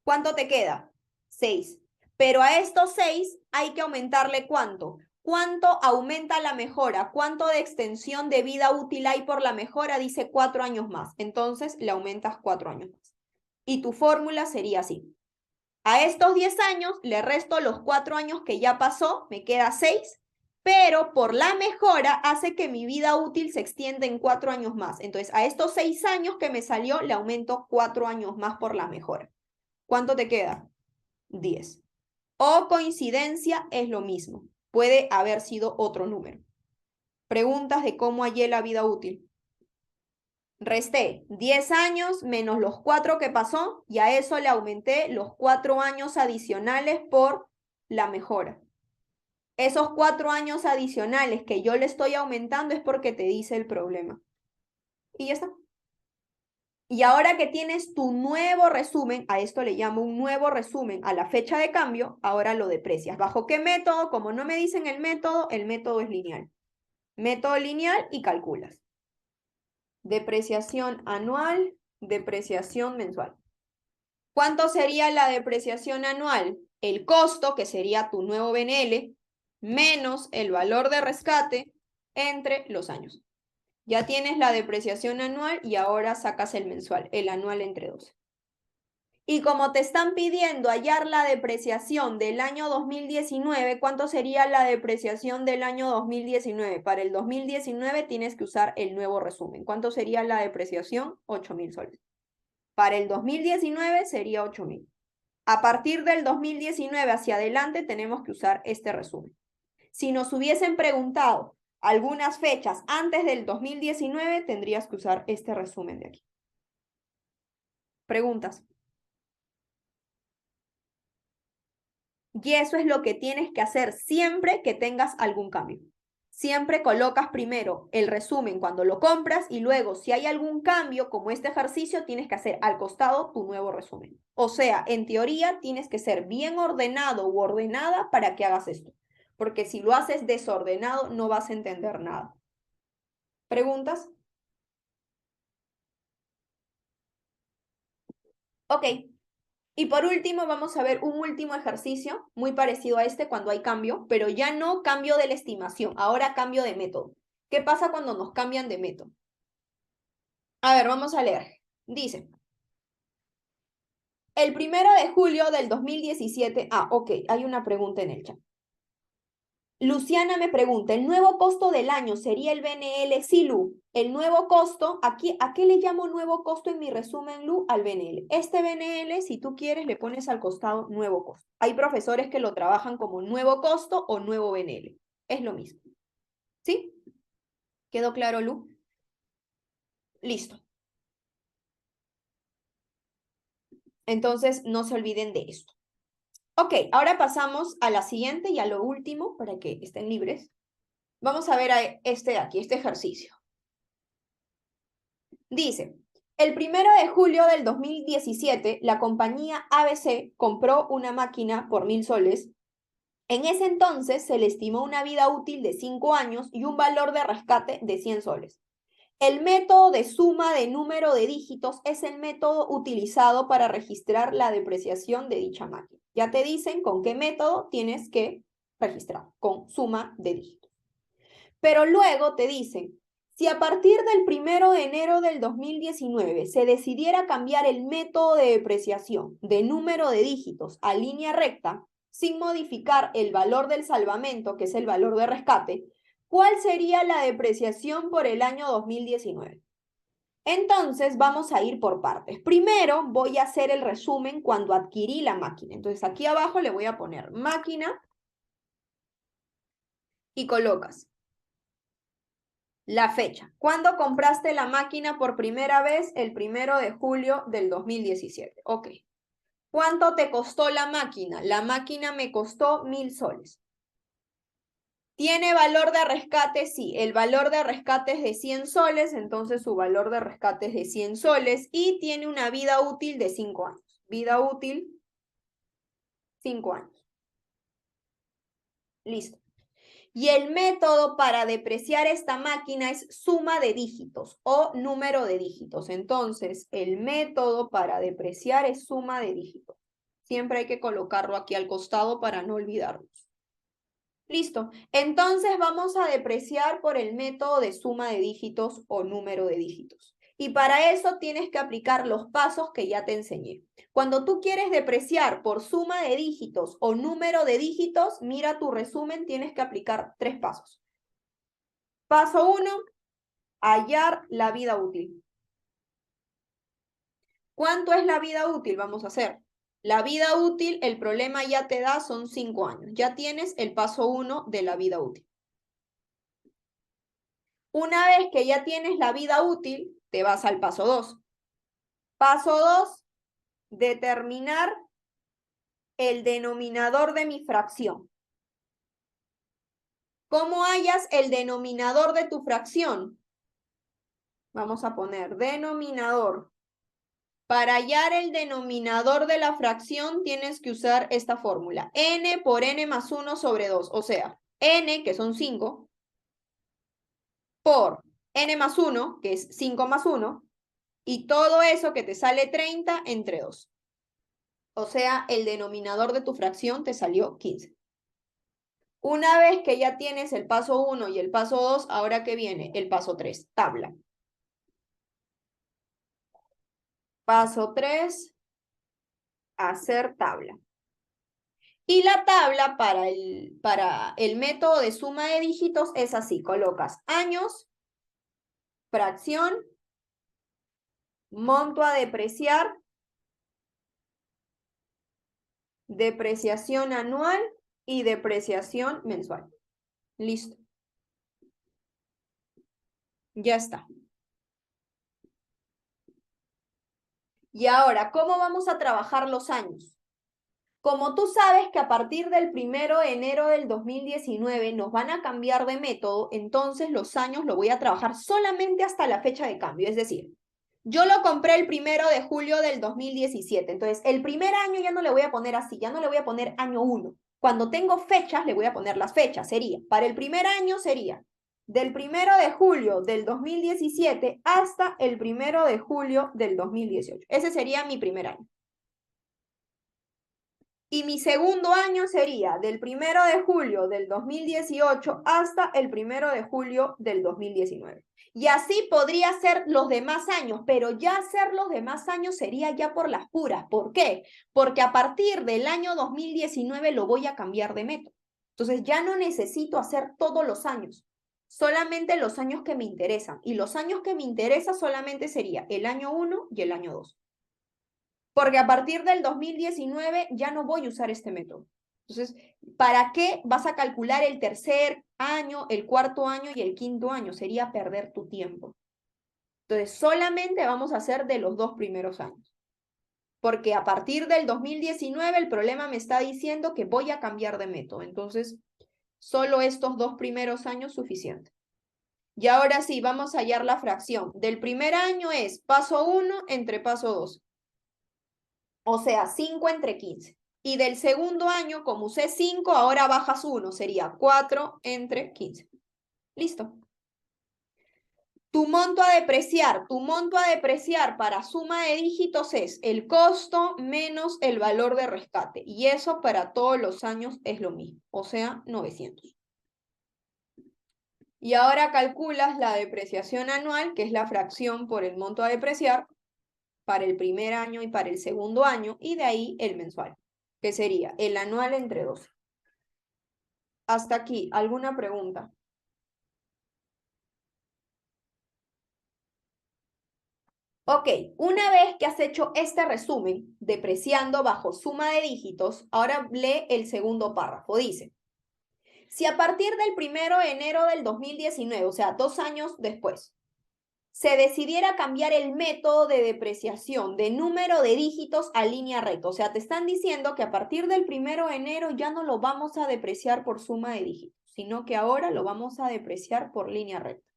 ¿Cuánto te queda? 6. Pero a estos 6 hay que aumentarle ¿cuánto? ¿Cuánto aumenta la mejora? ¿Cuánto de extensión de vida útil hay por la mejora? Dice 4 años más. Entonces, le aumentas 4 años más. Y tu fórmula sería así. A estos 10 años le resto los 4 años que ya pasó, me queda 6, pero por la mejora hace que mi vida útil se extienda en 4 años más. Entonces, a estos 6 años que me salió, le aumento 4 años más por la mejora. ¿Cuánto te queda? 10. O coincidencia es lo mismo. Puede haber sido otro número. Preguntas de cómo hallé la vida útil. Resté 10 años menos los 4 que pasó y a eso le aumenté los 4 años adicionales por la mejora. Esos 4 años adicionales que yo le estoy aumentando es porque te dice el problema. Y ya está. Y ahora que tienes tu nuevo resumen, a esto le llamo un nuevo resumen a la fecha de cambio, ahora lo deprecias. ¿Bajo qué método? Como no me dicen el método es lineal. Método lineal y calculas. Depreciación anual, depreciación mensual. ¿Cuánto sería la depreciación anual? El costo, que sería tu nuevo BNL, menos el valor de rescate entre los años. Ya tienes la depreciación anual y ahora sacas el mensual, el anual entre 12. Y como te están pidiendo hallar la depreciación del año 2019, ¿cuánto sería la depreciación del año 2019? Para el 2019 tienes que usar el nuevo resumen. ¿Cuánto sería la depreciación? 8.000 soles. Para el 2019 sería 8.000. A partir del 2019 hacia adelante tenemos que usar este resumen. Si nos hubiesen preguntado algunas fechas antes del 2019, tendrías que usar este resumen de aquí. ¿Preguntas? Y eso es lo que tienes que hacer siempre que tengas algún cambio. Siempre colocas primero el resumen cuando lo compras y luego si hay algún cambio como este ejercicio tienes que hacer al costado tu nuevo resumen. O sea, en teoría tienes que ser bien ordenado u ordenada para que hagas esto. Porque si lo haces desordenado no vas a entender nada. ¿Preguntas? Ok. Y por último, vamos a ver un último ejercicio muy parecido a este cuando hay cambio, pero ya no cambio de la estimación, ahora cambio de método. ¿Qué pasa cuando nos cambian de método? A ver, vamos a leer. Dice, el 1 de julio del 2017, ok, hay una pregunta en el chat. Luciana me pregunta, ¿el nuevo costo del año sería el BNL? Sí, Lu, el nuevo costo, aquí, ¿a qué le llamo nuevo costo en mi resumen, Lu? Al BNL. Este BNL, si tú quieres, le pones al costado nuevo costo. Hay profesores que lo trabajan como nuevo costo o nuevo BNL. Es lo mismo. ¿Sí? ¿Quedó claro, Lu? Listo. Entonces, no se olviden de esto. Ok, ahora pasamos a la siguiente y a lo último para que estén libres. Vamos a ver a este de aquí, este ejercicio. Dice, el 1 de julio del 2017, la compañía ABC compró una máquina por 1.000 soles. En ese entonces se le estimó una vida útil de 5 años y un valor de rescate de 100 soles. El método de suma de número de dígitos es el método utilizado para registrar la depreciación de dicha máquina. Ya te dicen con qué método tienes que registrar, con suma de dígitos. Pero luego te dicen, si a partir del 1 de enero del 2019 se decidiera cambiar el método de depreciación de número de dígitos a línea recta, sin modificar el valor del salvamento, que es el valor de rescate, ¿cuál sería la depreciación por el año 2019? Entonces vamos a ir por partes. Primero voy a hacer el resumen cuando adquirí la máquina. Entonces aquí abajo le voy a poner máquina y colocas la fecha. ¿Cuándo compraste la máquina por primera vez? El 1 de julio del 2017. Ok. ¿Cuánto te costó la máquina? La máquina me costó 1.000 soles. ¿Tiene valor de rescate? Sí, el valor de rescate es de 100 soles, entonces su valor de rescate es de 100 soles y tiene una vida útil de 5 años. Vida útil, 5 años. Listo. Y el método para depreciar esta máquina es suma de dígitos o número de dígitos. Entonces, el método para depreciar es suma de dígitos. Siempre hay que colocarlo aquí al costado para no olvidarnos. Listo. Entonces vamos a depreciar por el método de suma de dígitos o número de dígitos. Y para eso tienes que aplicar los pasos que ya te enseñé. Cuando tú quieres depreciar por suma de dígitos o número de dígitos, mira tu resumen, tienes que aplicar 3 pasos. Paso 1, hallar la vida útil. ¿Cuánto es la vida útil? Vamos a hacer. La vida útil, el problema ya te da, son 5 años. Ya tienes el paso 1 de la vida útil. Una vez que ya tienes la vida útil, te vas al paso 2. Paso 2, determinar el denominador de mi fracción. ¿Cómo hallas el denominador de tu fracción? Vamos a poner denominador. Para hallar el denominador de la fracción tienes que usar esta fórmula. N por n más 1 sobre 2. O sea, n, que son 5, por n más 1, que es 5 más 1, y todo eso que te sale 30 entre 2. O sea, el denominador de tu fracción te salió 15. Una vez que ya tienes el paso 1 y el paso 2, ¿ahora qué viene? El paso 3, tabla. Paso 3, hacer tabla. Y la tabla para el método de suma de dígitos es así. Colocas años, fracción, monto a depreciar, depreciación anual y depreciación mensual. Listo. Ya está. Y ahora, ¿cómo vamos a trabajar los años? Como tú sabes que a partir del 1 de enero del 2019 nos van a cambiar de método, entonces los años lo voy a trabajar solamente hasta la fecha de cambio. Es decir, yo lo compré el 1 de julio del 2017. Entonces, el primer año ya no le voy a poner así, ya no le voy a poner año 1. Cuando tengo fechas, le voy a poner las fechas. Sería, para el primer año sería del 1 de julio del 2017 hasta el 1 de julio del 2018. Ese sería mi primer año. Y mi segundo año sería del 1 de julio del 2018 hasta el 1 de julio del 2019. Y así podría ser los demás años, pero ya hacer los demás años sería ya por las puras. ¿Por qué? Porque a partir del año 2019 lo voy a cambiar de método. Entonces ya no necesito hacer todos los años, solamente los años que me interesan. Y los años que me interesan solamente sería el año 1 y el año 2. Porque a partir del 2019 ya no voy a usar este método. Entonces, ¿para qué vas a calcular el tercer año, el cuarto año y el quinto año? Sería perder tu tiempo. Entonces, solamente vamos a hacer de los 2 primeros años. Porque a partir del 2019 el problema me está diciendo que voy a cambiar de método. Entonces, solo estos 2 primeros años suficiente. Y ahora sí, vamos a hallar la fracción. Del primer año es paso 1 entre paso 2. O sea, 5 entre 15. Y del segundo año, como usé 5, ahora bajas 1. Sería 4 entre 15. Listo. Tu monto a depreciar para suma de dígitos es el costo menos el valor de rescate. Y eso para todos los años es lo mismo. O sea, 900. Y ahora calculas la depreciación anual, que es la fracción por el monto a depreciar, para el primer año y para el segundo año, y de ahí el mensual, que sería el anual entre 12. Hasta aquí, ¿alguna pregunta? Ok, una vez que has hecho este resumen, depreciando bajo suma de dígitos, ahora lee el segundo párrafo. Dice, si a partir del 1 de enero del 2019, o sea, 2 años después, se decidiera cambiar el método de depreciación de número de dígitos a línea recta. O sea, te están diciendo que a partir del 1 de enero ya no lo vamos a depreciar por suma de dígitos, sino que ahora lo vamos a depreciar por línea recta.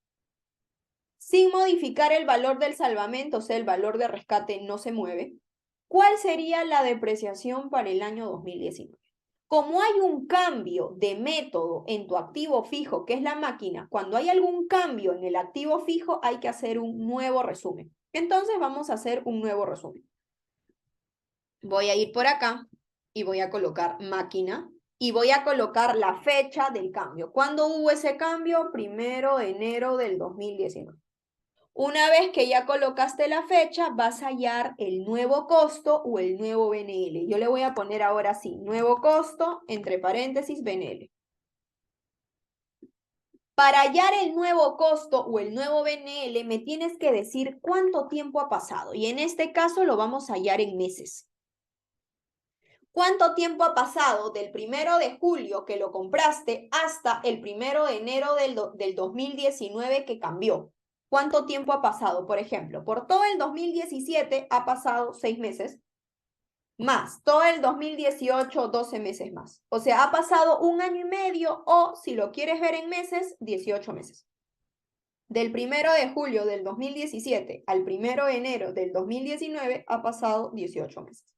Sin modificar el valor del salvamento, o sea, el valor de rescate no se mueve. ¿Cuál sería la depreciación para el año 2019? Como hay un cambio de método en tu activo fijo, que es la máquina, cuando hay algún cambio en el activo fijo, hay que hacer un nuevo resumen. Entonces vamos a hacer un nuevo resumen. Voy a ir por acá y voy a colocar máquina y voy a colocar la fecha del cambio. ¿Cuándo hubo ese cambio? 1 de enero del 2019. Una vez que ya colocaste la fecha, vas a hallar el nuevo costo o el nuevo BNL. Yo le voy a poner ahora sí, nuevo costo, entre paréntesis, BNL. Para hallar el nuevo costo o el nuevo BNL, me tienes que decir cuánto tiempo ha pasado. Y en este caso lo vamos a hallar en meses. ¿Cuánto tiempo ha pasado del 1 de julio que lo compraste hasta el 1 de enero del 2019 que cambió? ¿Cuánto tiempo ha pasado? Por ejemplo, por todo el 2017 ha pasado 6 meses, más todo el 2018, 12 meses más. O sea, ha pasado 1 año y medio o, si lo quieres ver en meses, 18 meses. Del 1 de julio del 2017 al 1 de enero del 2019 ha pasado 18 meses.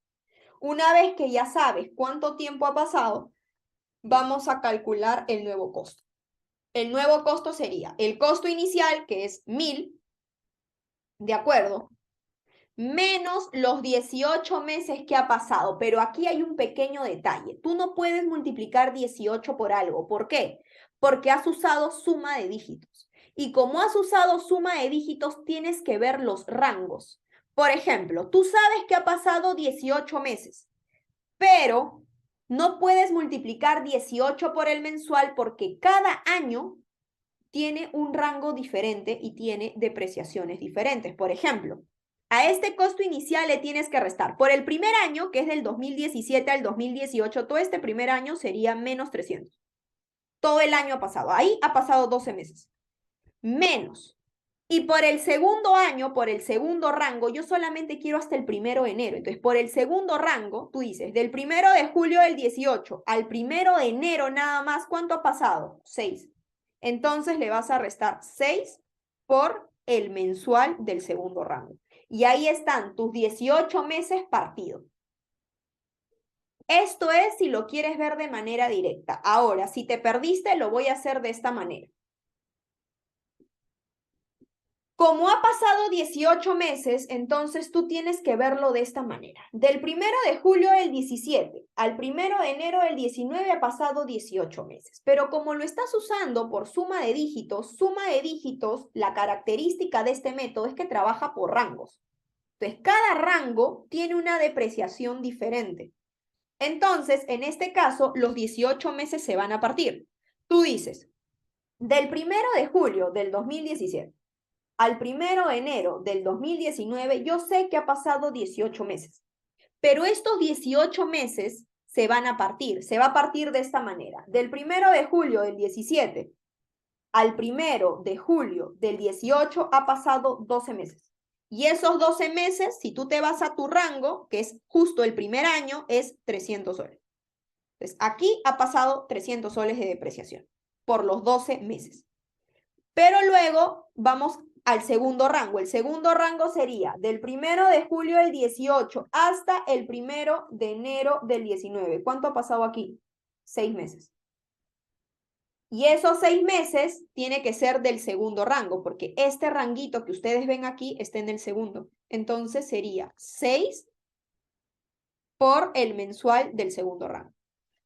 Una vez que ya sabes cuánto tiempo ha pasado, vamos a calcular el nuevo costo. El nuevo costo sería el costo inicial, que es 1000, ¿de acuerdo? Menos los 18 meses que ha pasado. Pero aquí hay un pequeño detalle. Tú no puedes multiplicar 18 por algo. ¿Por qué? Porque has usado suma de dígitos. Y como has usado suma de dígitos, tienes que ver los rangos. Por ejemplo, tú sabes que ha pasado 18 meses, pero no puedes multiplicar 18 por el mensual porque cada año tiene un rango diferente y tiene depreciaciones diferentes. Por ejemplo, a este costo inicial le tienes que restar. Por el primer año, que es del 2017 al 2018, todo este primer año sería menos 300. Todo el año ha pasado. Ahí ha pasado 12 meses. Menos Y por el segundo año, por el segundo rango, yo solamente quiero hasta el 1 de enero. Entonces, por el segundo rango, tú dices, del 1 de julio del 18 al 1 de enero nada más, ¿cuánto ha pasado? 6. Entonces le vas a restar 6 por el mensual del segundo rango. Y ahí están tus 18 meses partidos. Esto es si lo quieres ver de manera directa. Ahora, si te perdiste, lo voy a hacer de esta manera. Como ha pasado 18 meses, entonces tú tienes que verlo de esta manera. Del 1 de julio del 17 al 1 de enero del 19 ha pasado 18 meses. Pero como lo estás usando por suma de dígitos, la característica de este método es que trabaja por rangos. Entonces, cada rango tiene una depreciación diferente. Entonces, en este caso, los 18 meses se van a partir. Tú dices, del 1 de julio del 2017 al 1 de enero del 2019, yo sé que ha pasado 18 meses, pero estos 18 meses se van a partir, se va a partir de esta manera. Del 1 de julio del 17 al 1 de julio del 18 ha pasado 12 meses. Y esos 12 meses, si tú te vas a tu rango, que es justo el primer año, es 300 soles. Entonces, aquí ha pasado 300 soles de depreciación por los 12 meses. Pero luego vamos al segundo rango. El segundo rango sería del 1 de julio del 18 hasta el 1 de enero del 19. ¿Cuánto ha pasado aquí? 6 meses. Y esos 6 meses tiene que ser del segundo rango, porque este ranguito que ustedes ven aquí está en el segundo. Entonces sería 6 por el mensual del segundo rango.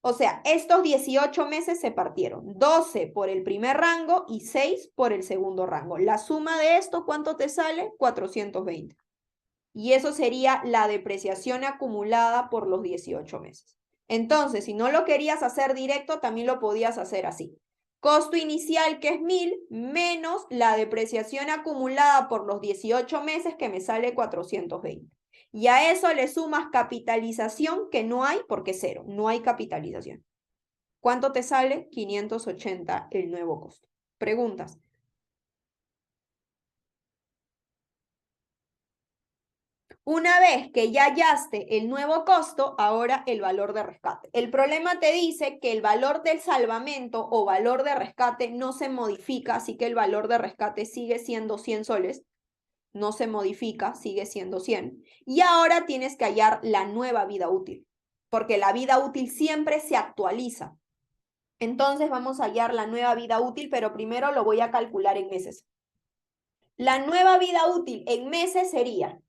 O sea, estos 18 meses se partieron, 12 por el primer rango y 6 por el segundo rango. La suma de esto, ¿cuánto te sale? 420. Y eso sería la depreciación acumulada por los 18 meses. Entonces, si no lo querías hacer directo, también lo podías hacer así. Costo inicial, que es 1000, menos la depreciación acumulada por los 18 meses, que me sale 420. Y a eso le sumas capitalización, que no hay porque es cero, no hay capitalización. ¿Cuánto te sale? 580 el nuevo costo. Preguntas. Una vez que ya hallaste el nuevo costo, ahora el valor de rescate. El problema te dice que el valor del salvamento o valor de rescate no se modifica, así que el valor de rescate sigue siendo 100 soles. No se modifica, sigue siendo 100. Y ahora tienes que hallar la nueva vida útil, porque la vida útil siempre se actualiza. Entonces vamos a hallar la nueva vida útil, pero primero lo voy a calcular en meses. La nueva vida útil en meses sería,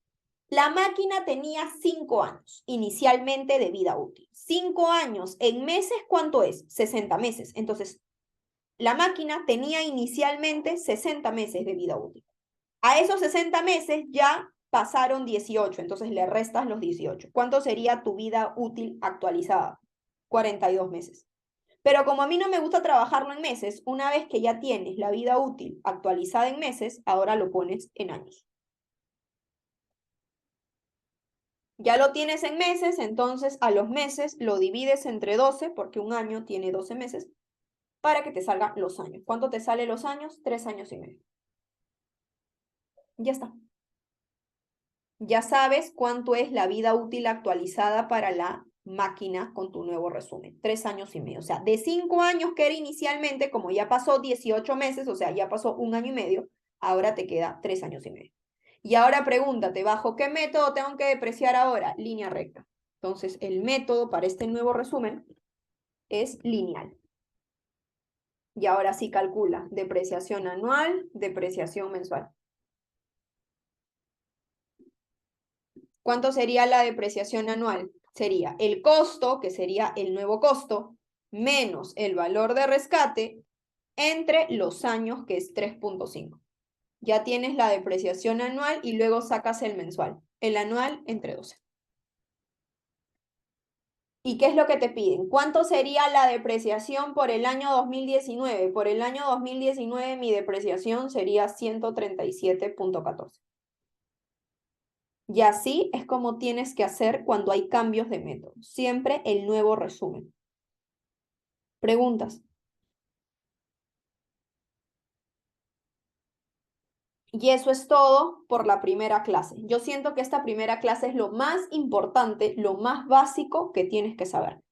la máquina tenía 5 años inicialmente de vida útil. 5 años en meses, ¿cuánto es? 60 meses. Entonces, la máquina tenía inicialmente 60 meses de vida útil. A esos 60 meses ya pasaron 18, entonces le restas los 18. ¿Cuánto sería tu vida útil actualizada? 42 meses. Pero como a mí no me gusta trabajarlo en meses, una vez que ya tienes la vida útil actualizada en meses, ahora lo pones en años. Ya lo tienes en meses, entonces a los meses lo divides entre 12, porque un año tiene 12 meses, para que te salgan los años. ¿Cuánto te sale los años? 3 años y medio. Ya está. Ya sabes cuánto es la vida útil actualizada para la máquina con tu nuevo resumen. 3 años y medio. O sea, de 5 años que era inicialmente, como ya pasó 18 meses, o sea, ya pasó un año y medio, ahora te queda 3 años y medio. Y ahora pregúntate, ¿bajo qué método tengo que depreciar ahora? Línea recta. Entonces, el método para este nuevo resumen es lineal. Y ahora sí calcula depreciación anual, depreciación mensual. ¿Cuánto sería la depreciación anual? Sería el costo, que sería el nuevo costo, menos el valor de rescate entre los años, que es 3.5. Ya tienes la depreciación anual y luego sacas el mensual. El anual entre 12. ¿Y qué es lo que te piden? ¿Cuánto sería la depreciación por el año 2019? Por el año 2019 mi depreciación sería 137.14. Y así es como tienes que hacer cuando hay cambios de método. Siempre el nuevo resumen. Preguntas. Y eso es todo por la primera clase. Yo siento que esta primera clase es lo más importante, lo más básico que tienes que saber.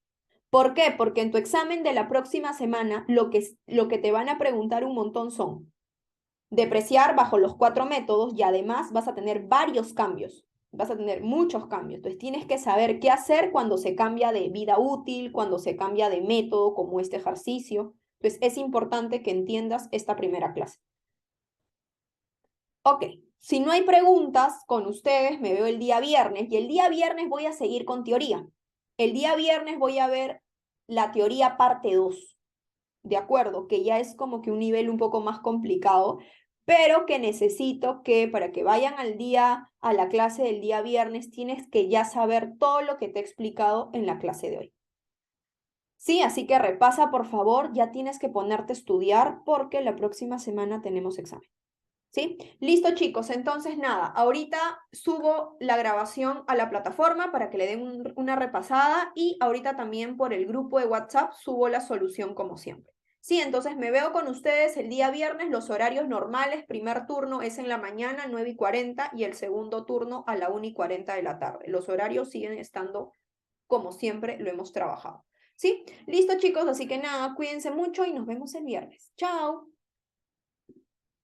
¿Por qué? Porque en tu examen de la próxima semana lo que te van a preguntar un montón son depreciar bajo los 4 métodos y además vas a tener varios cambios, vas a tener muchos cambios. Entonces tienes que saber qué hacer cuando se cambia de vida útil, cuando se cambia de método como este ejercicio. Entonces es importante que entiendas esta primera clase. Ok, si no hay preguntas con ustedes, me veo el día viernes y el día viernes voy a seguir con teoría. El día viernes voy a ver la teoría parte 2, ¿de acuerdo? Que ya es como que un nivel un poco más complicado, pero que necesito que para que vayan a la clase del día viernes, tienes que ya saber todo lo que te he explicado en la clase de hoy. Sí, así que repasa, por favor, ya tienes que ponerte a estudiar porque la próxima semana tenemos examen. ¿Sí? Listo, chicos. Entonces, nada, ahorita subo la grabación a la plataforma para que le den una repasada y ahorita también por el grupo de WhatsApp subo la solución como siempre. Sí, entonces me veo con ustedes el día viernes, los horarios normales, primer turno es en la mañana, 9:40, y el segundo turno a la 1:40 de la tarde. Los horarios siguen estando como siempre lo hemos trabajado. ¿Sí? Listo, chicos, así que nada, cuídense mucho y nos vemos el viernes. Chao.